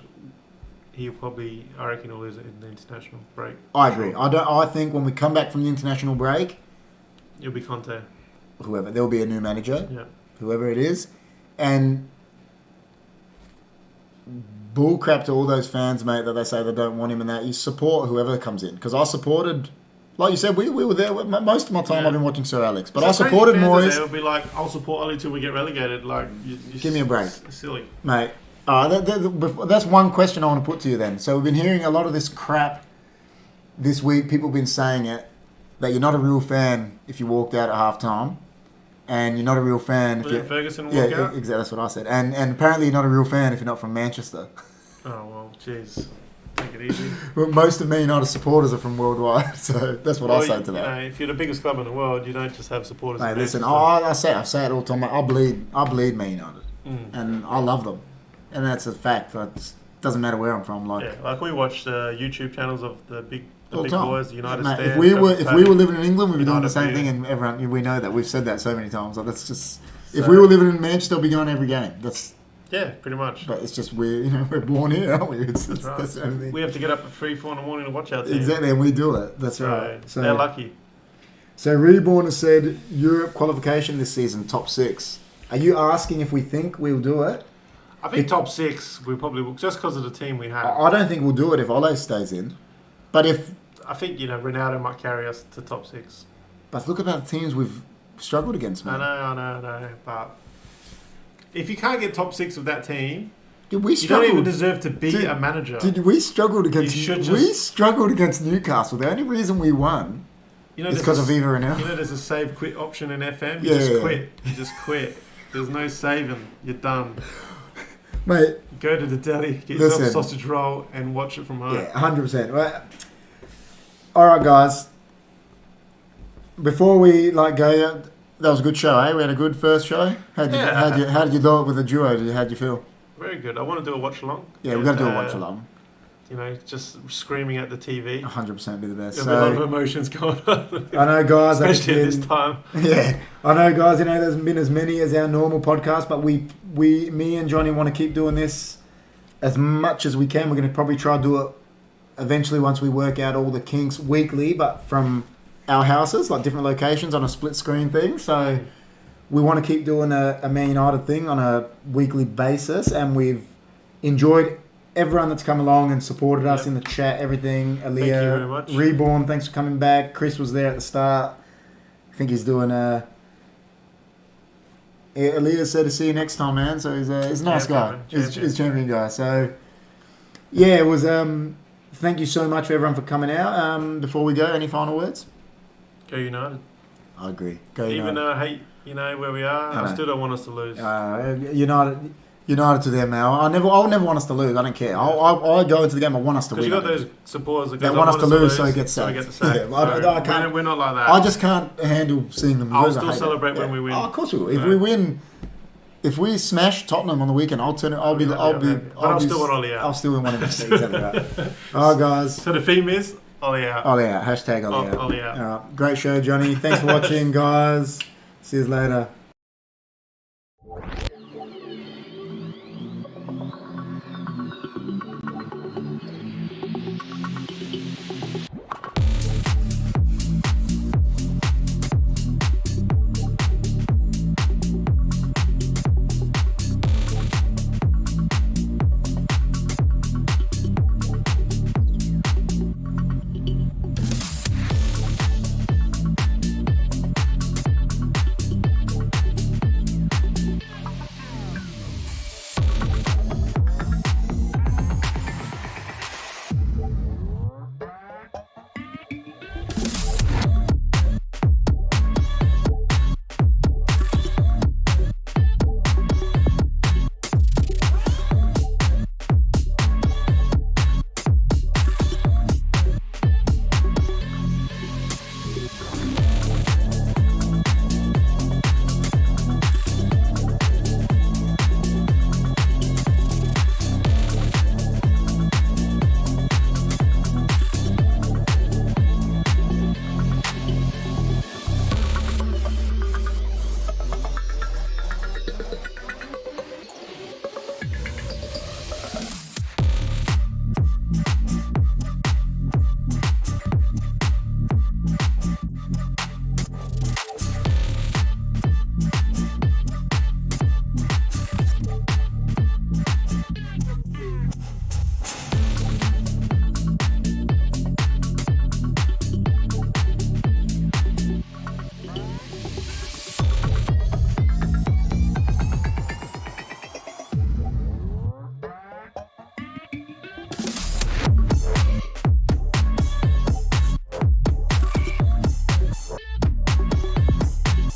I reckon he'll lose it in the international break. I agree. I think when we come back from the international break, it'll be Conte. Whoever, there'll be a new manager. Yeah. Whoever it is, and bullcrap to all those fans, mate, that they say they don't want him and that. You support whoever comes in because I supported. Like you said, we were there. Most of my time I've been watching Sir Alex, but I supported Moyes. They'll be like, I'll support Ollie till we get relegated. Like, give me a break, silly, mate. That's one question I want to put to you then. So we've been hearing a lot of this crap this week. People have been saying it, that you're not a real fan if you walked out at half-time, and you're not a real fan if you... Ferguson walk out? Yeah, exactly, that's what I said. And apparently you're not a real fan if you're not from Manchester. Oh, well, jeez. Take it easy. Well, most of Man United supporters are from worldwide, so that's what I say to that. If you're the biggest club in the world, you don't just have supporters. Mate, listen, I say it all the time. I bleed Man United, and I love them. and that's a fact. It doesn't matter where I'm from. Like, Yeah, like we watched YouTube channels of the big all the big time. boys, the United Mate, States. if we were living in England, we'd be doing the United same View. thing, and everyone we know that we've said that so many times. Like that's just if So- we were living in Manchester, we'd be going every game. That's Yeah, pretty much. but it's just we're born here, aren't we? It's, That's right. that's the only thing. We have to get up at 3, 4 in the morning to watch our team. Exactly, and we do it. That's So right. they're lucky. So Reborn has said Europe qualification this season, top 6. Are you asking if we think we'll do it? I think top 6 we probably will, just because of the team we have. I don't think we'll do it if Ole stays in. But I think Ronaldo might carry us to top 6. look about the teams we've struggled against, man. I know. But if you can't get top 6 with that team, Did we you don't even struggle? deserve to be a manager. Did we struggled against? You should We just- struggled against Newcastle. The only reason we won is there's because a- of Viva Ronaldo. there's a save quit option in FM. You Yeah, just yeah. quit. You just quit. There's no saving. You're done. Mate, Go to the deli, get yourself a Listen. sausage roll, and watch it from home. yeah, 100%. Right. All right, guys. Before we go, that was a good show, eh? We had a good first show. How did you do it with the duo? How'd you feel? Very good. I want to do a watch along. Yeah, we're gonna do a watch along. Just screaming at the TV. 100% be the best. There'll be a lot of emotions going on, I know, guys. that it's especially at this been- time. Yeah, I know, guys. There hasn't been as many as our normal podcast, but me and Johnny want to keep doing this as much as we can. We're going to probably try to do it eventually once we work out all the kinks weekly, but from our houses, like different locations on a split screen thing. So we want to keep doing a Man United thing on a weekly basis, and we've enjoyed everyone that's come along and supported us Yep. in the chat, everything. Aaliyah, Thank you very much. Reborn, thanks for coming back. Chris was there at the start. I think he's doing Aaliyah said to see you next time, man. So he's a nice guy. Champion. He's a champion guy. So yeah, it was. Thank you so much for everyone for coming out. Before we go, any final words? Go United. I agree. Go Even United. though I hate, where we are, I know. I still don't want us to lose. United to them now. I'll never want us to lose. I don't care. I'll go into the game. I want us to Because win. you got those supporters that They go, want us to lose, so it so gets we sacked. get the sack. Yeah, I So can't- we're not like that. I just can't handle seeing them I'll lose. I still hate it. celebrate when we win. Oh, of course we will. If Yeah. we win, if we smash Tottenham on the weekend, I'll turn it. I'll be. But I'll still want Ollie out. I'll still want him. Exactly right. All right, guys. So the theme is Ollie out. Ollie out. Hashtag Ollie out. Ollie out. All right. Great show, Johnny. Thanks for watching, guys. See you later.